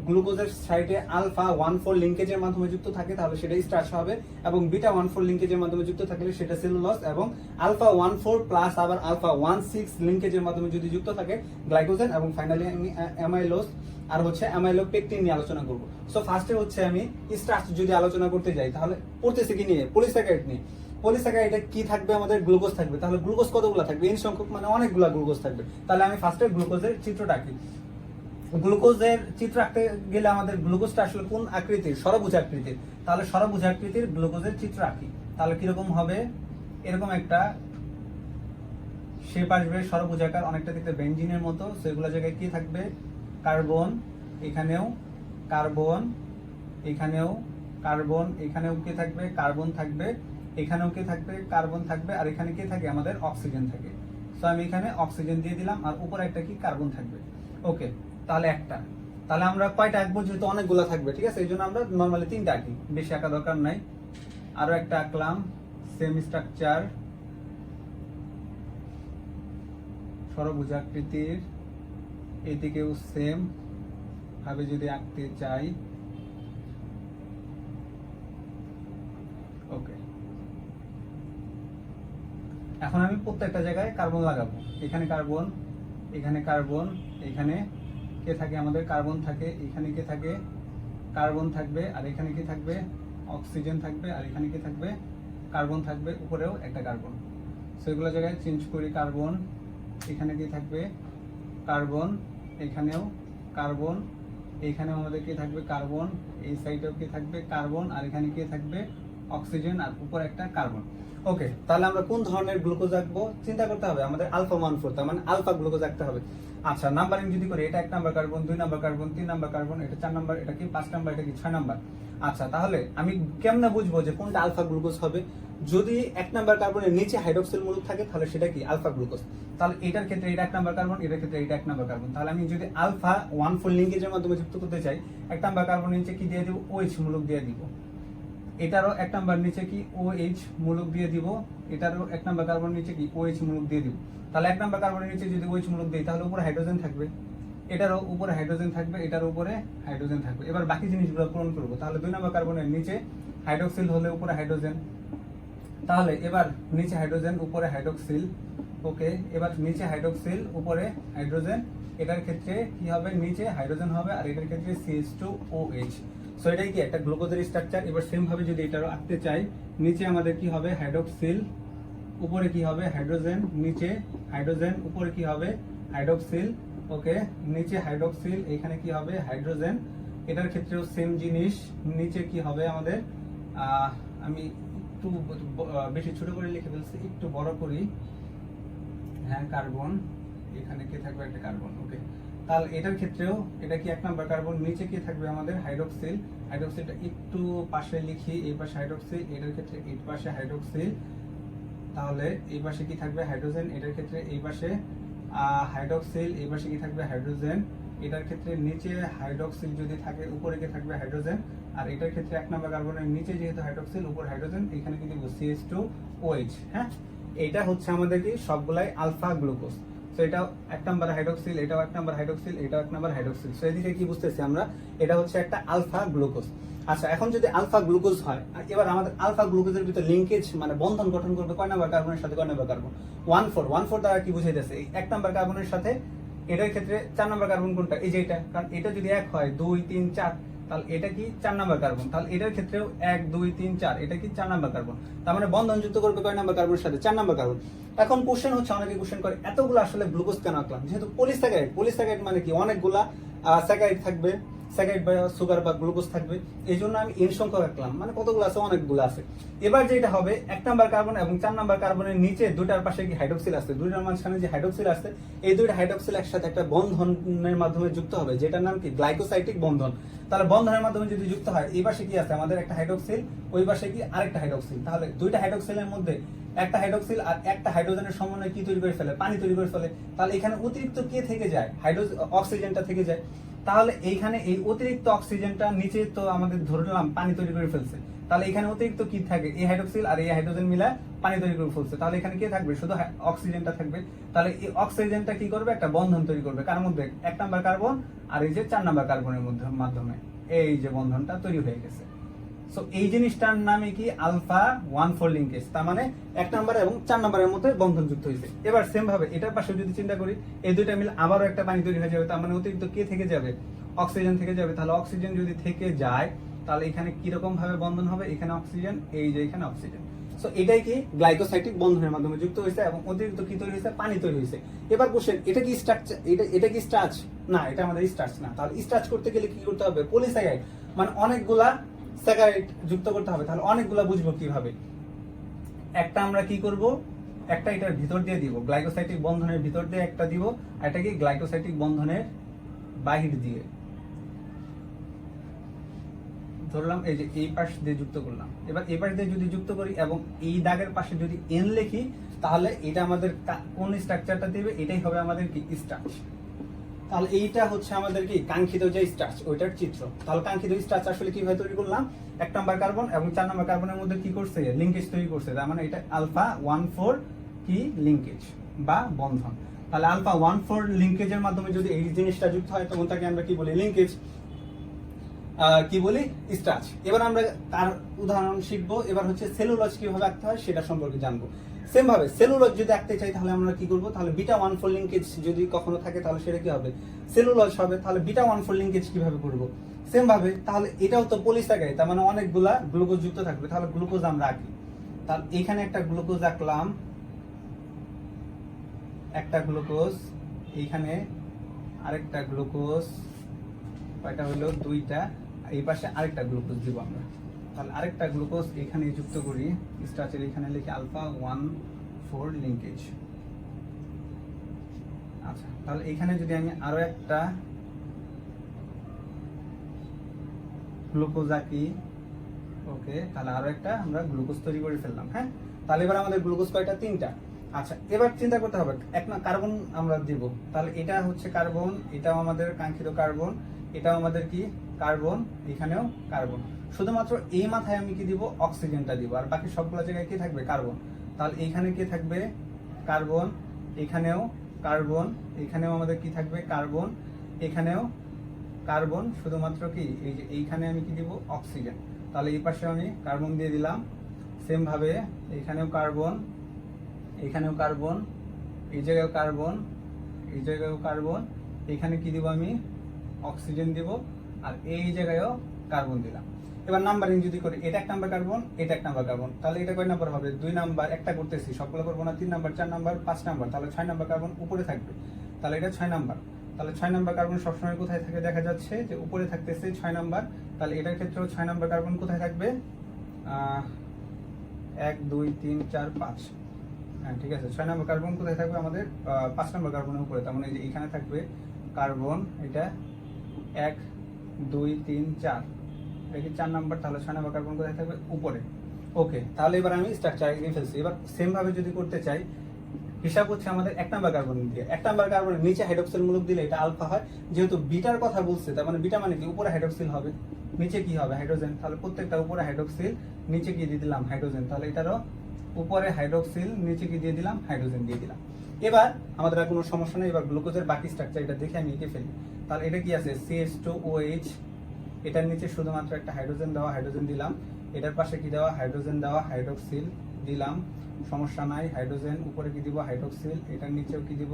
গ্লুকোজের সাইডে আলফা 1,4 লিঙ্কেজের মাধ্যমে যুক্ত থাকে তাহলে সেটা স্টার্চ হবে, এবং বিটা 1,4 লিঙ্কেজের মাধ্যমে যুক্ত থাকলে সেটা সেলুলোজ, এবং আলফা 1,4 প্লাস আবার আলফা 1,6 লিঙ্কেজের মাধ্যমে যদি যুক্ত থাকে গ্লাইকোজেন, এবং ফাইনালি আমি অ্যামাইলোজ আর হচ্ছে অ্যামাইলোপেকটিন নিয়ে আলোচনা করব। সো ফার্স্টে হচ্ছে আমি স্টার্চ যদি আলোচনা করতে যাই, তাহলে পড়তেছি কি নিয়ে, পলিস্যাকারাইড নিয়ে। পলিস্যাকারাইডে কি থাকবে, আমাদের গ্লুকোজ থাকবে। তাহলে গ্লুকোজ কতগুলো থাকবে, এন সংখ্যক, মানে অনেকগুলো গ্লুকোজ থাকবে। তাহলে আমি ফার্স্টে গ্লুকোজের চিত্রটা আঁকি। গ্লুকোজের চিত্র আঁকতে গেলে আমাদের গ্লুকোজটা আসলে কোন আকৃতির, ষড়ভুজ আকৃতির। তাহলে ষড়ভুজ আকৃতির গ্লুকোজের চিত্র আঁকি। তাহলে কিরকম হবে, এরকম একটা শেপ আসবে, ষড়ভুজাকার, অনেকটা দেখতে বেঞ্জিনের মতো। সেগুলো জায়গায় কি থাকবে, কার্বন, এখানেও কার্বন, এখানেও কার্বন, এখানেও কি থাকবে, কার্বন থাকবে, এখানেও কি থাকবে, কার্বন থাকবে, আর এখানে কি থাকে, আমাদের অক্সিজেন থাকে। সো আমি এখানে অক্সিজেন দিয়ে দিলাম, আর উপরে একটা কি কার্বন থাকবে। ওকে, তাহলে একটা। তাহলে আমরা কয়টা আঁকবো, যেহেতু অনেকগুলো থাকবে, ঠিক আছে, এই জন্য আমরা নর্মালি 3টা আঁকি, বেশি আঁকা দরকার নাই। আরো একটা আঁকলাম, সেম স্ট্রাকচার, ষড়ভুজাকৃতির, এদিকেও সেম ভাবে যদি আঁকতে চাই, ওকে। এখন আমি প্রত্যেকটা জায়গায় কার্বন লাগাবো, এখানে কার্বন, এখানে কার্বন, এখানে কে থাকে আমাদের, কার্বন থাকে, এখানে কে থাকে, কার্বন থাকবে, আর এখানে কি থাকবে, অক্সিজেন থাকবে, আর এখানে কি থাকবে, কার্বন থাকবে, উপরেও একটা কার্বন। সেগুলো জায়গায় চেঞ্জ করি, কার্বন, এখানে কি থাকবে, কার্বন, এখানেও কার্বন, এখানেও আমাদের কি থাকবে, কার্বন, এই সাইডেও কি থাকবে, কার্বন, আর এখানে কি থাকবে, অক্সিজেন, আর উপর একটা কার্বন। ওকে, তাহলে আমরা কোন ধরনের গ্লুকোজ আঁকবো চিন্তা করতে হবে, আমাদের আলফা 1,4, তার মানে আলফা গ্লুকোজ আঁকতে হবে। আচ্ছা, নাম্বারিং যদি করি, এটা 1 number carbon, 2 number carbon, 3 number carbon, এটা 4 নাম্বার, এটা কি 5 নাম্বার, এটা কি 6 নাম্বার। আচ্ছা, তাহলে আমি কেমনে বুঝবো যে কোনটা আলফা গ্লুকোজ হবে? যদি 1 নাম্বার কার্বনের নিচে হাইড্রোক্সিল মূলক থাকে তাহলে সেটা কি আলফা গ্লুকোজ। তাহলে এটার ক্ষেত্রে এটা 1 নাম্বার কার্বন, এটার ক্ষেত্রে এটা 1 নাম্বার কার্বন। তাহলে আমি যদি আলফা 1,4 লিঙ্কেজের মাধ্যমে যুক্ত করতে চাই, 1 নাম্বার কার্বনের নিচে কি দিয়ে দিব, OH মূলক দিয়ে দিব। এটারও 1 নাম্বার নিচে কি OH মূলক দিয়ে দিব, এটারও 1 নাম্বার কার্বন নিচে কি OH মূলক দিয়ে দিব। তাহলে 1 নাম্বার কার্বনের নিচে যদি OH মূলক দেই তাহলে উপরে হাইড্রোজেন থাকবে, এটারও উপরে হাইড্রোজেন থাকবে, এটার উপরে হাইড্রোজেন থাকবে। এবার বাকি জিনিসগুলো পূরণ করব। তাহলে 2 নাম্বার কার্বনের নিচে হাইড্রোক্সিল হলে উপরে হাইড্রোজেন, তাহলে এবার নিচে হাইড্রোজেন উপরে হাইড্রোক্সিল, ওকে। এবার নিচে হাইড্রোক্সিল উপরে হাইড্রোজেন, এটার ক্ষেত্রে কি হবে, নিচে হাইড্রোজেন হবে, আর এটার ক্ষেত্রে CH2OH। সো এটাই কি একটা গ্লুকোজের স্ট্রাকচার। এবার সেম ভাবে যদি এটারও আঁকতে চাই, নিচে আমাদের কি হবে, হাইড্রোক্সিল, উপরে কি হবে, হাইড্রোজেন, নিচে হাইড্রোজেন, উপরে কি হবে, হাইড্রোক্সিল, ওকে, নিচে হাইড্রোক্সিল, এখানে কি হবে, হাইড্রোজেন। এটার ক্ষেত্রেও সেম জিনিস, নিচে কি হবে আমাদের, আমি একটু বেশি ছোট করে লিখে ফেলছি, একটু বড় করি, হ্যাঁ, কার্বন, এখানে কি থাকবে, একটা কার্বন, ওকে। তাহলে এটার ক্ষেত্রেও এটা কি 1 নাম্বার কার্বন, নিচে কি থাকবে আমাদের, হাইড্রোক্সিল। হাইড্রোক্সিলটা একটু পাশে লিখি, এই পাশে হাইড্রোক্সিল, এটার ক্ষেত্রে এই পাশে হাইড্রোক্সিল। তাহলে এই পাশে কি থাকবে, হাইড্রোজেন, এটার ক্ষেত্রে এই পাশে হাইড্রোক্সিল, এই পাশে কি থাকবে, হাইড্রোজেন। এটার ক্ষেত্রে নিচে হাইড্রোক্সিল যদি থাকে, উপরে কি থাকবে, হাইড্রোজেন। আর এটার ক্ষেত্রে 1 নাম্বার কার্বনের নিচে যেহেতু হাইড্রোক্সিল, উপর হাইড্রোজেন, এখানে কি দিব, CH2OH। হ্যাঁ, এটা হচ্ছে আমাদের কি সবগুলাই আলফা গ্লুকোজ। সো এটাও 1 নাম্বার হাইড্রোক্সিল, এটাও 1 নাম্বার হাইড্রোক্সিল, এটাও 1 নাম্বার হাইড্রোক্সিল। সো এদিকে কি বুঝতেছি আমরা, এটা হচ্ছে একটা আলফা গ্লুকোজ। আচ্ছা, এখন যদি আলফা গ্লুকোজ হয়, এবার আমাদের আলফা গ্লুকোজের ভিতর লিংকেজ মানে বন্ধন গঠন করবে কয় নাম্বার কার্বনের সাথে, কয় নাম্বার কার্বন, 1,4 দ্বারা কি বুঝাইতেছে, এই 1 নাম্বার কার্বনের সাথে এটার ক্ষেত্রে 4 নাম্বার কার্বন কোনটা, এই যে এটা, কারণ এটা যদি 1 হয়, 2, 3, 4, তাহলে এটা কি 4 নাম্বার কার্বন। তাহলে এটার ক্ষেত্রেও 1, 2, 3, 4, এটা কি 4 নাম্বার কার্বন। তার মানে বন্ধন যুক্ত করবে কয় নাম্বার কার্বনের সাথে, 4 নাম্বার কার্বন। এখন কোশ্চেন হচ্ছে, অনেকে কোশ্চেন করে এতগুলো আসলে গ্লুকোজ কেন আঁকলাম, যেহেতু পলিস্যাকারাইড, পলিস্যাকারাইড মানে কি অনেকগুলা স্যাকারাইড থাকবে, স্যাকারাইড বা সুগার বা গ্লুকোজ থাকবে, এই জন্য আমি এন সংখ্যা রাখলাম, মানে কতগুলো আছে, অনেকগুলো আছে। এবার যেটা হবে, 1 নাম্বার কার্বন এবং 4 নাম্বার কার্বনের নিচে দুটার পাশে কি হাইড্রোক্সিল আছে, দুইটার মাঝখানে যে হাইড্রোক্সিল আছে, এই দুইটা হাইড্রোক্সিল একসাথে একটা বন্ধনের মাধ্যমে যুক্ত হবে, যেটার নাম কি গ্লাইকোসাইটিক বন্ধন। তাহলে বন্ধনের মাধ্যমে যদি যুক্ত হয়, এই পাশে কি আছে আমাদের, একটা হাইড্রোক্সিল, ওই পাশে কি আরেকটা হাইড্রোক্সিল। তাহলে দুইটা হাইড্রোক্সিলের মধ্যে একটা হাইড্রোক্সিল আর একটা হাইড্রোজেনের সমন্বয়ে কি তৈরি করে ফেলে, পানি তৈরি করে ফেলে। তাহলে এখানে অতিরিক্ত কে থেকে যায়, অক্সিজেনটা থেকে যায়। তাহলে এইখানে এই অতিরিক্ত অক্সিজেনটা নিচে তো আমাদের ধরলাম পানি তৈরি করে ফেলছে, তাহলে এখানে অতিরিক্ত কি থাকে, এই হাইড্রোক্সিল আর এই হাইড্রোজেন মিলে পানি তৈরি করে ফেলছে। তাহলে এখানে কি থাকবে, শুধু অক্সিজেনটা থাকবে। তাহলে এই অক্সিজেনটা কি করবে, একটা বন্ধন তৈরি করবে, কার মধ্যে, 1 নাম্বার কার্বন আর এই যে 4 নাম্বার কার্বনের মধ্যে মাধ্যমে এই যে বন্ধনটা তৈরি হয়ে গেছে। সো এই জিনিসটার নামে কি আলফা 1,4 লিংকেজ, তার মানে 1 নাম্বার এবং 4 নাম্বারের মধ্যে বন্ধন যুক্ত হয়েছে। এবার সেম ভাবে এটার পাশে যদি চিন্তা করি, এই দুইটা মিলে আবারও একটা পানি তৈরি হয়ে যাবে, তার মানে অতিরিক্ত কে থেকে যাবে, অক্সিজেন থেকে যাবে। তাহলে অক্সিজেন যদি থেকে যায়, তাহলে এখানে কিরকম ভাবে বন্ধন হবে, এখানে অক্সিজেন, এই যে এখানে অক্সিজেন। সো এটাই কি গ্লাইকোসাইটিক বন্ধনের মাধ্যমে যুক্ত হয়েছে এবং অতিরিক্ত কি তৈরি হয়েছে, পানি তৈরি হয়েছে। এবার কোশ্চেন, এটা কি স্ট্রাকচার, এটা কি স্টার্চ না, এটা আমাদের স্টার্চ না। তাহলে স্টার্চ করতে গেলে কি করতে হবে, পলিস্যাকারাইড মানে অনেকগুলা স্যাকারাইড যুক্ত করতে হবে। তাহলে অনেকগুলা বুঝবো কিভাবে, একটা আমরা কি করব, একটা এটার ভিতর দিয়ে দিব, গ্লাইকোসাইটিক বন্ধনের ভিতর দিয়ে একটা দিব, আর এটা কি গ্লাইকোসাইটিক বন্ধনের বাহির দিয়ে ধরলাম, এই যে এই পাশ দিয়ে যুক্ত করলাম। এবার এই পাশ দিয়ে যদি যুক্ত করি এবং এই দাগের পাশে যদি এন লিখি, তাহলে এটা আমাদের কোন স্ট্রাকচারটা দিবে, এটাই হবে আমাদের কি স্টার্চ। তাহলে এইটা হচ্ছে আমাদের কি কাঙ্ক্ষিত যে স্টার্চ ওইটার চিত্র। তাহলে কাঙ্ক্ষিত স্টার্চ আসলে কিভাবে তৈরি করলাম, 1 নাম্বার কার্বন এবং 4 নাম্বার কার্বনের মধ্যে কি করছে, লিঙ্কেজ তৈরি করছে। তার মানে এটা আলফা 1,4 কি লিঙ্কেজ বা বন্ধন। তাহলে আলফা 1,4 লিঙ্কেজের মাধ্যমে যদি এই জিনিসটা যুক্ত হয় তখন তাকে আমরা কি বলি, লিঙ্কেজ, কি বলি, স্টার্চ। এবার আমরা তার উদাহরণ শিখবো। এবার হচ্ছে সেলুলোজ কিভাবে আঁকতে হয় সেটা সম্পর্কে জানবো। সেম ভাবে সেলুলোজ যদি আঁকতে চাই তাহলে আমরা কি করব, তাহলে বিটা 1,4 লিঙ্কেজ যদি কখনো থাকে তাহলে সেটা কি হবে, সেলুলোজ হবে। তাহলে বিটা 1,4 লিঙ্কেজ কিভাবে করব, সেম ভাবে। তাহলে এটাও তো পলিস্যাকারাইড, তার মানে অনেকগুলা গ্লুকোজ যুক্ত থাকবে। তাহলে গ্লুকোজ আমরা আঁকি। তাহলে এখানে একটা গ্লুকোজ আঁকলাম, একটা গ্লুকোজ, এইখানে আরেকটা গ্লুকোজ, কয়টা হলো, 2টা। এই পাশে আরেকটা গ্লুকোজ দিব আমরা। তাহলে আরেকটা গ্লুকোজ এখানে যুক্ত করি, স্টার্চের এখানে লিখি আলফা 1,4 লিঙ্কেজ। আচ্ছা, তাহলে এখানে যদি আমি আরো একটা গ্লুকোজ আঁকি, ওকে, তাহলে আরো একটা আমরা গ্লুকোজ তৈরি করে ফেললাম। হ্যাঁ, তাহলে এবার আমাদের গ্লুকোজ কয়টা, 3টা। আচ্ছা, এবার চিন্তা করতে হবে, কার্বন আমরা দিব। তাহলে এটা হচ্ছে কার্বন, এটাও আমাদের কাঙ্ক্ষিত কার্বন, এটাও আমাদের কি কার্বন, এখানেও কার্বন। শুধুমাত্র এই মাথায় আমি কি দিব, অক্সিজেনটা দিব, আর বাকি সবগুলো জায়গায় কি থাকবে, কার্বন। তাহলে এইখানে কি থাকবে, কার্বন, এখানেও কার্বন, এখানেও আমাদের কি থাকবে, কার্বন, এখানেও কার্বন। শুধুমাত্র কি এই যে এইখানে আমি কি দিব, অক্সিজেন। তাহলে এই পাশে আমি কার্বন দিয়ে দিলাম। সেম ভাবে এখানেও কার্বন, এখানেও কার্বন, এই জায়গায় কার্বন, এই জায়গায়ও কার্বন, এখানে কি দিব আমি, অক্সিজেন দিব, আর এই জায়গায়ও কার্বন দিলাম। এবার নাম্বারিং যদি করি, এটা 1 নাম্বার কার্বন, এটা 1 নাম্বার কার্বন, তাহলে এটা কয় নাম্বার হবে, 2 নাম্বার। একটা করতেছি, সবগুলো করবো না, 3 নাম্বার, 4 নাম্বার, 5 নাম্বার, তাহলে 6 নাম্বার কার্বন উপরে থাকবে। তাহলে এটা 6 নাম্বার। তাহলে 6 নাম্বার কার্বন সবসময় কোথায় থাকে, দেখা যাচ্ছে যে উপরে থাকতেছে 6 নাম্বার। তাহলে এটার ক্ষেত্রেও 6 নাম্বার কার্বন কোথায় থাকবে, 1 2 3 4 5। হ্যাঁ, ঠিক আছে, 6 নাম্বার কার্বন কোথায় থাকবে, আমাদের 5 নাম্বার কার্বনের উপরে। তার মানে এই যে এখানে থাকবে কার্বন, এটা 1 2 3 4, এটা 4 নাম্বার। তাহলে 6 নাম্বার কার্বন কোথায় থাকবে, উপরে। ওকে, তাহলে এবার আমি স্ট্রাকচার এঁকে ফেলছি। এবার সেম ভাবে যদি করতে চাই, হিসাব হচ্ছে আমাদের 1 নাম্বার কার্বন দিয়ে, 1 নাম্বার কার্বনের নিচে হাইড্রোক্সিল মূলক দিলে এটা আলফা হয়। যেহেতু বিটার কথা বলছে, তার মানে বিটা মানে কি, উপরে হাইড্রোক্সিল হবে, নিচে কি হবে, হাইড্রোজেন। তাহলে প্রত্যেকটা উপরে হাইড্রোক্সিল, নিচে কি দিয়ে দিলাম, হাইড্রোজেন। তাহলে এটারও উপরে হাইড্রোক্সিল, নিচে কি দিয়ে দিলাম, হাইড্রোজেন দিয়ে দিলাম। এবার আমাদের আর কোনো সমস্যা নেই। এবার গ্লুকোজের বাকি স্ট্রাকচার এটা দেখে আমি এঁকে ফেলি। তাহলে এটা কি আছে, CH2OH, এটার নিচে শুধুমাত্র একটা হাইড্রোজেন দেওয়া, হাইড্রোজেন দিলাম। এটার পাশে কি দেওয়া, হাইড্রোজেন দেওয়া, হাইড্রোক্সিল দিলাম, সমস্যা নাই। হাইড্রোজেন উপরে কি দিব, হাইড্রোক্সিল, এটার নিচেও কি দিব,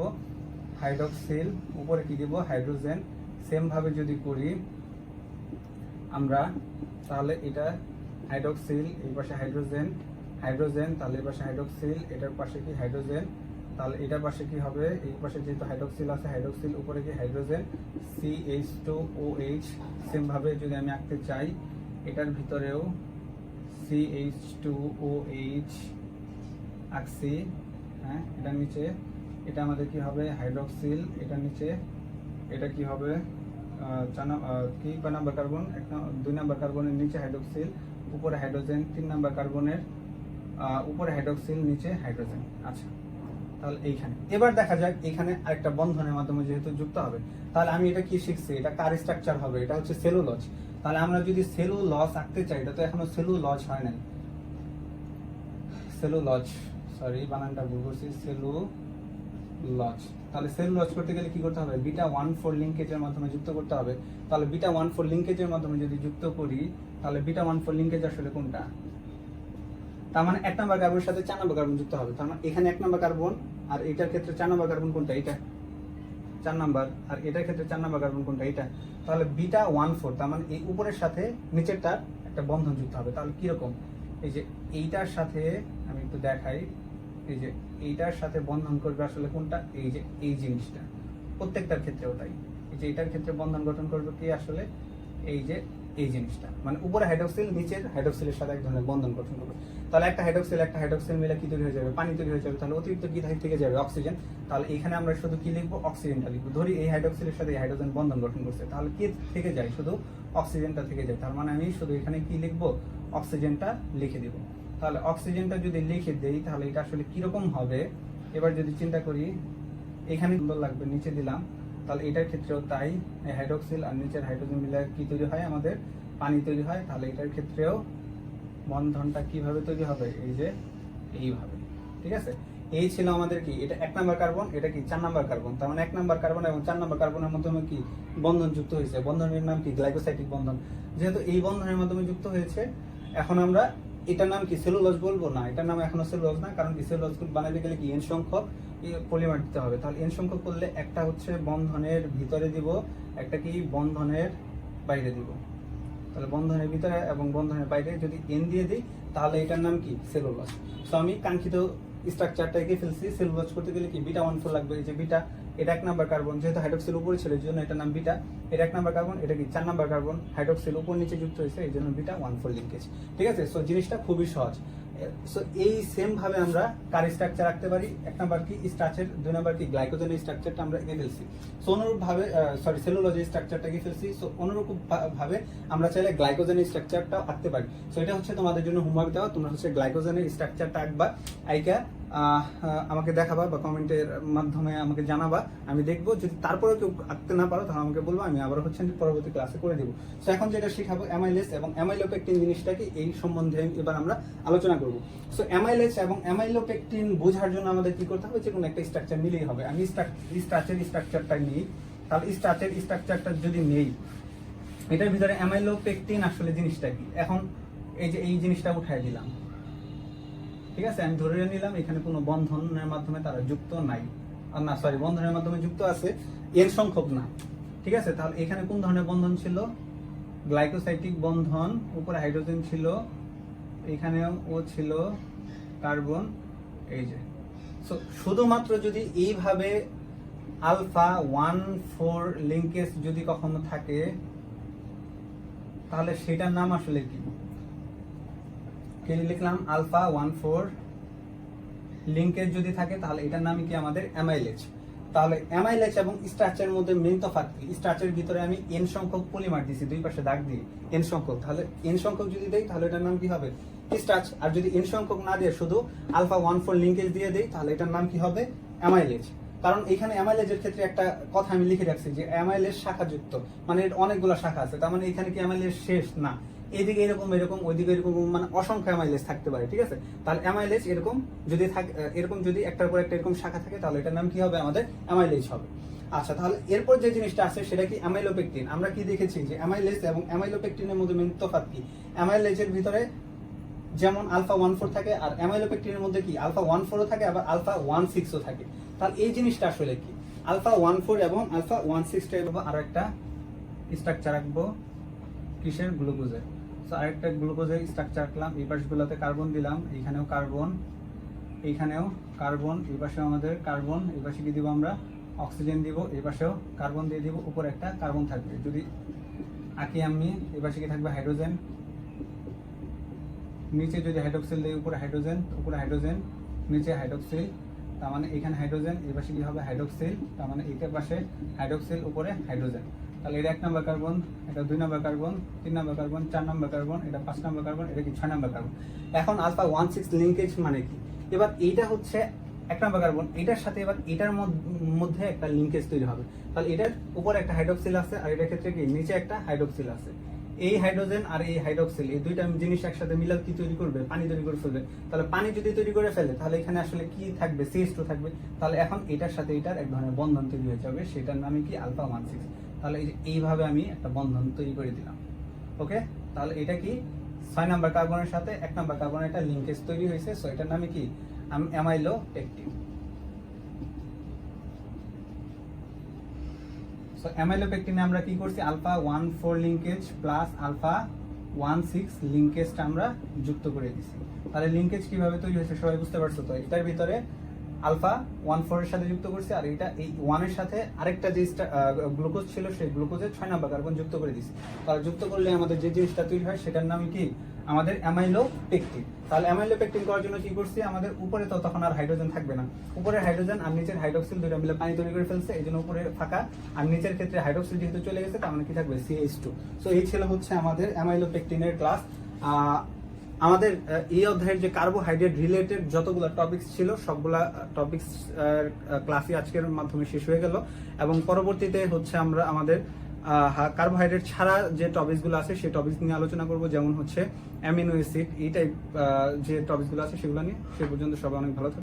হাইড্রোক্সিল, উপরে কি দিব, হাইড্রোজেন। সেম ভাবে যদি করি আমরা, তাহলে এটা হাইড্রোক্সিল, এই পাশে হাইড্রোজেন, হাইড্রোজেন, তাহলে এই পাশে হাইড্রোক্সিল, এটার পাশে কি হাইড্রোজেন, তাহলে এটার পাশে কি হবে, এই পাশে যেহেতু হাইড্রোক্সিল আছে, হাইড্রোক্সিল, উপরে কি হাইড্রোজেন, CH2OH। সেম ভাবে যদি আমি আঁকতে চাই, এটার ভিতরেও CH2OH আঁকছি। হ্যাঁ, এটার নিচে এটা আমাদের কি হবে, হাইড্রোক্সিল, এটার নিচে এটা কি হবে, কি কয় নাম্বার কার্বন, 2 নাম্বার কার্বনের নিচে হাইড্রোক্সিল, উপরে হাইড্রোজেন, 3 নাম্বার কার্বনের উপরে হাইড্রোক্সিল, নিচে হাইড্রোজেন। আচ্ছা, তাহলে এইখানে এবার দেখা যাক, এখানে আরেকটা বন্ধনের মাধ্যমে যেহেতু যুক্ত হবে, তাহলে আমি এটা কি শিখছি, এটা কার স্ট্রাকচার হবে, এটা হচ্ছে সেলুলোজ। তাহলে আমরা যদি সেলুলজ আঁকতে চাই, এটা তো এখনো সেলুলজ হয় নাই, সেলুলজ, সরি বানানটা ভুল করছি, সেলুলজ। তাহলে সেলুলজ করতে গেলে কি করতে হবে, বিটা 1,4 লিঙ্কেজের মাধ্যমে যুক্ত করতে হবে। তাহলে বিটা 1,4 লিঙ্কেজের মাধ্যমে যদি যুক্ত করি, তাহলে বিটা 1,4 লিঙ্কেজ আসলে কোনটা, তার মানে 1 নাম্বার কার্বনের সাথে 4 নাম্বার কার্বন যুক্ত হবে। তার মানে এখানে 1 নাম্বার কার্বন, আর এটার ক্ষেত্রে 4 নাম্বার কার্বন কোনটা, এটা 4 নাম্বার, আর এটার ক্ষেত্রে 4 নাম্বার কার্বন কোনটা, এটা। তাহলে বিটা 1,4, তার মানে এই উপরের সাথে নিচেরটার একটা বন্ধন যুক্ত হবে। তাহলে কিরকম, এই যে এইটার সাথে আমি একটু দেখাই, এই যে এইটার সাথে বন্ধন করবে আসলে কোনটা, এই যে এই জিনিসটা, প্রত্যেকটার ক্ষেত্রেও তাই। এই যে এটার ক্ষেত্রে বন্ধন গঠন করবে কি আসলে, এই যে এই জিনিসটা, মানে উপরে হাইড্রোক্সিল, নিচের হাইড্রোক্সিলের সাথে এক ধরনের বন্ধন গঠন করবে। তাহলে একটা হাইড্রোক্সিল মিলে কি তৈরি হয়ে যাবে, পানি তৈরি হয়ে যাবে। তাহলে অতিরিক্ত কি থেকে যাবে, অক্সিজেন। তাহলে এখানে আমরা শুধু কি লিখবো, অক্সিজেনটা লিখবো। ধরি এই হাইড্রোক্সিলের সাথে এই হাইড্রোজেন বন্ধন গঠন করছে, তাহলে কি থেকে যায়, শুধু অক্সিজেনটা থেকে যায়। তার মানে আমি শুধু এখানে কি লিখবো, অক্সিজেনটা লিখে দিব। তাহলে অক্সিজেনটা যদি লিখে দেই, তাহলে এটা আসলে কিরকম হবে, এবার যদি চিন্তা করি, এখানে সুন্দর লাগবে, নিচে দিলাম। তাহলে এটার ক্ষেত্রেও তাই, এই হাইড্রোক্সিল আর নিচের হাইড্রোজেন মিলে কি তৈরি হয়, আমাদের পানি তৈরি হয়। তাহলে এটার ক্ষেত্রেও বন্ধনটা কিভাবে তৈরি হবে, এই যে এইভাবে, ঠিক আছে। এই ছিল আমাদের কি, এটা 1 নাম্বার কার্বন, এটা কি 4 নাম্বার কার্বন। তার মানে 1 নাম্বার কার্বন এবং 4 নাম্বার কার্বনের মাধ্যমে কি বন্ধন যুক্ত হয়েছে, বন্ধনের নাম কি গ্লাইকোসাইটিক বন্ধন। যেহেতু এই বন্ধনের মাধ্যমে যুক্ত হয়েছে, এখন আমরা এটার নাম কি সেলুলোজ বলবো না, এটার নাম এখনো সেলুলোজ না, কারণ কি সেলুলোজ বানাতে গেলে কি n সংখ্যক পলিমার দিতে হবে। তাহলে n সংখ্যক করলে একটা হচ্ছে বন্ধনের ভিতরে দিব, একটা কি বন্ধনের বাইরে দিব। তাহলে বন্ধনের ভিতরে এবং বন্ধনের বাইরে যদি n দিয়ে দিই, তাহলে এটার নাম কি সেলুলোজ। সো আমি কাঙ্ক্ষিত স্ট্রাকচারটা এঁকে ফেলছি। সেলুলোজ করতে গেলে কি বিটা 1,4 লাগবে। এই যে বিটা, এটা 1 নাম্বার কার্বন, যেহেতু হাইড্রোক্সিল উপরে ছিল এই জন্য এটার নাম বিটা। এটা 1 নাম্বার কার্বন, এটা কি 4 নাম্বার কার্বন, হাইড্রোক্সিল উপর নিচে যুক্ত হয়েছে এই জন্য বিটা 1,4 লিঙ্কেজ। ঠিক আছে, সো জিনিসটা খুবই সহজ। সো এই সেম ভাবে আমরা কার স্ট্রাকচার রাখতে পারি। 1 নাম্বার কি স্টার্চের, 2 নাম্বার কি গ্লাইকোজেনের স্ট্রাকচারটা আমরা এঁকে ফেলছি। সো অনুরূপ ভাবে সেলুলোজের স্ট্রাকচারটা এঁকে ফেলছি। সো অনুরূপ ভাবে আমরা চাইলে গ্লাইকোজেনের স্ট্রাকচারটাও আঁকতে পারি। সো এটা হচ্ছে তোমাদের জন্য হোমওয়ার্ক দেওয়া। তোমরা হচ্ছে গ্লাইকোজেনের স্ট্রাকচারটা আঁকবা, আইকা আমাকে দেখাবা বা কমেন্টের মাধ্যমে আমাকে জানাবা, আমি দেখবো। যদি তারপরে কেউ আঁকতে না পারো তাহলে আমাকে বলবো, আমি আবার হচ্ছে পরবর্তী ক্লাসে করে দেবো। সো এখন যেটা শিখাবো অ্যামাইলেজ এবং অ্যামাইলোপেকটিন জিনিসটা কি, এই সম্বন্ধে এবার আমরা আলোচনা করবো। সো অ্যামাইলেজ এবং অ্যামাইলোপেকটিন বোঝার জন্য আমাদের কি করতে হবে, যে কোনো একটা স্ট্রাকচার নিলেই হবে। আমি স্টার্চের স্ট্রাকচারটা নিই, তাহলে স্টার্চের স্ট্রাকচারটা যদি নেই, এটার ভিতরে অ্যামাইলোপেকটিন আসলে জিনিসটা কি। এখন এই যে এই জিনিসটা উঠাই দিলাম, ঠিক আছে, আমি ধরে নিলাম এখানে কোনো বন্ধনের মাধ্যমে তারা যুক্ত নাই, আর না সরি বন্ধনের মাধ্যমে যুক্ত আছে, n সংখ্যক না। ঠিক আছে, তাহলে এখানে কোন ধরনের বন্ধন ছিল, গ্লাইকোসাইটিক বন্ধন, উপরে হাইড্রোজেন ছিল, এখানেও ও ছিল কার্বন, এই যে। সো শুধুমাত্র যদি এইভাবে আলফা 1,4 লিঙ্কেজ যদি কখনো থাকে, তাহলে সেটার নাম আসলে কি লিখলাম, আলফা 1,4 লিঙ্কেজ যদি থাকে, তাহলে এটার নাম কি আমাদের অ্যামাইলেজ। তাহলে অ্যামাইলেজ এবং স্টার্চের মধ্যে মেন তফাৎ কি, স্টার্চের ভিতরে আমি n সংখ্যক পলিমার দিছি, দুই পাশে দাগ দিয়ে n সংখ্যক, তাহলে n সংখ্যক যদি দেই তাহলে এটার নাম কি হবে স্টার্চ। আর যদি n সংখ্যক না দিয়ে শুধু আলফা 1,4 লিঙ্কেজ দিয়ে দেই, তাহলে এটার নাম কি হবে অ্যামাইলেজ। কারণ এখানে অ্যামাইলেজের ক্ষেত্রে একটা কথা আমি লিখে রাখছি যে অ্যামাইলেজ শাখাযুক্ত, মানে এর অনেকগুলো শাখা আছে। তার মানে এখানে কি অ্যামাইলেজ শেষ না, এইদিকে এরকম এরকম ওইদিকে এরকম, মানে অসংখ্য অ্যামাইলেজ থাকতে পারে। ঠিক আছে, তাহলে অ্যামাইলেজ এরকম যদি থাকে, এরকম যদি একটার পর একটা এরকম শাখা থাকে, তাহলে এটার নাম কি হবে আমাদের অ্যামাইলেজ হবে। আচ্ছা, তাহলে এরপর যে জিনিসটা আছে সেটা কি অ্যামাইলোপেকটিন। আমরা কি দেখেছি যে অ্যামাইলেজ এবং অ্যামাইলোপেকটিনের মধ্যে মেন তফাৎ কি, অ্যামাইলেজের ভিতরে যেমন আলফা 1,4 থাকে, আর অ্যামাইলোপেকটিনের মধ্যে কি আলফা 1,4 ও থাকে, আবার আলফা 1,6 ও থাকে। তাহলে এই জিনিসটা আসলে কি, আলফা 1,4 এবং আলফা 1,6 টাইপ আরো একটা স্ট্রাকচার রাখবো কিসের, গ্লুকোজের। সো আরেকটা গ্লুকোজের স্ট্রাকচার রাখলাম, এই পাশগুলোতে কার্বন দিলাম, এইখানেও কার্বন, এইখানেও কার্বন, এই পাশেও আমাদের কার্বন, এই পাশে কি দিব আমরা অক্সিজেন দিব, এই পাশেও কার্বন দিয়ে দিব, উপরে একটা কার্বন থাকবে। যদি আঁকি আমি, এই পাশে কি থাকবে হাইড্রোজেন, নিচে যদি হাইড্রোক্সিল দিই, উপরে হাইড্রোজেন, উপরে হাইড্রোজেন, নিচে হাইড্রোক্সিল, তার মানে এখানে হাইড্রোজেন, এই পাশে কি হবে হাইড্রোক্সিল, তার মানে এইটার পাশে হাইড্রোক্সিল, উপরে হাইড্রোজেন। তাহলে এটা 1 নাম্বার কার্বন, এটা 2 number carbon, 3 number carbon, 4 number carbon, এটা 5 নাম্বার কার্বন, এটা কি 6 নাম্বার কার্বন। এখন আলফা 1,6 লিঙ্কেজ মানে কি, এবার এইটা হচ্ছে 1 নাম্বার কার্বন, এটার সাথে এবার এটার মধ্যে একটা লিঙ্কেজ তৈরি হবে। তাহলে এটার উপরে একটা হাইড্রোক্সিল আছে, আর এটার ক্ষেত্রে কি নিচে একটা হাইড্রোক্সিল আছে। এই হাইড্রোজেন আর এই হাইড্রোক্সিল, এই দুইটা জিনিস একসাথে মিলে কি তৈরি করবে, পানি তৈরি করে ফেলবে। তাহলে পানি যদি তৈরি করে ফেলে, তাহলে এখানে আসলে কি থাকবে, CH2 থাকবে। তাহলে এখন এটার সাথে এটার এক ধরনের বন্ধন তৈরি হয়ে যাবে, সেটার নামই কি আলফা 1,6। তাহলে এইভাবে আমি একটা বন্ধন তৈরি করে দিলাম। ওকে, তাহলে এটা কি 6 নাম্বার কার্বনের সাথে 1 নাম্বার কার্বনের একটা লিঙ্কেজ তৈরি হয়েছে। সো এটার নামই কি অ্যামাইলোপেকটিন। সো অ্যামাইলোপেকটিনে আমরা কি করছি, আলফা 1,4 লিঙ্কেজ প্লাস আলফা 1,6 লিঙ্কেজটা আমরা যুক্ত করে দিছি। তাহলে লিঙ্কেজ কিভাবে তৈরি হয়েছে সবাই বুঝতে পারছো তো। এটার ভিতরে আলফা 1,4 এর সাথে যুক্ত করছি, আর এটা এই 1 এর সাথে আরেকটা যে গ্লুকোজ ছিল, সেই গ্লুকোজের 6 নাম্বার কার্বন যুক্ত করে দিছি। তাহলে যুক্ত করলে আমাদের যে জিনিসটা তৈরি হয় সেটার নাম কি আমাদের অ্যামাইলোপেকটিন। তাহলে অ্যামাইলোপেকটিন করার জন্য কি করছি, আমাদের উপরে তো তখন আর হাইড্রোজেন থাকবে না, উপরে হাইড্রোজেন আর নিচের হাইড্রোক্সিল দুইটা মিলে পানি তৈরি করে ফেলছে, এই জন্য উপরে ফাঁকা, আর নিচের ক্ষেত্রে হাইড্রোক্সিল যেহেতু চলে গেছে, তার মানে কি থাকবে CH2। সো এই ছিল হচ্ছে আমাদের অ্যামাইলোপেকটিনের ক্লাস। আমাদের এই অধ্যায়ের যে কার্বোহাইড্রেট রিলেটেড যতগুলো টপিকস ছিল সবগুলা টপিকস ক্লাসই আজকের মাধ্যমে শেষ হয়ে গেল, এবং পরবর্তীতে হচ্ছে আমরা আমাদের কার্বোহাইড্রেট ছাড়া যে টপিকসগুলো আছে সেই টপিকস নিয়ে আলোচনা করব, যেমন হচ্ছে অ্যামিনো অ্যাসিড, এই টাইপ যে টপিকসগুলো আছে সেগুলো নিয়ে। সে পর্যন্ত সবাই অনেক ভালো থাকবে।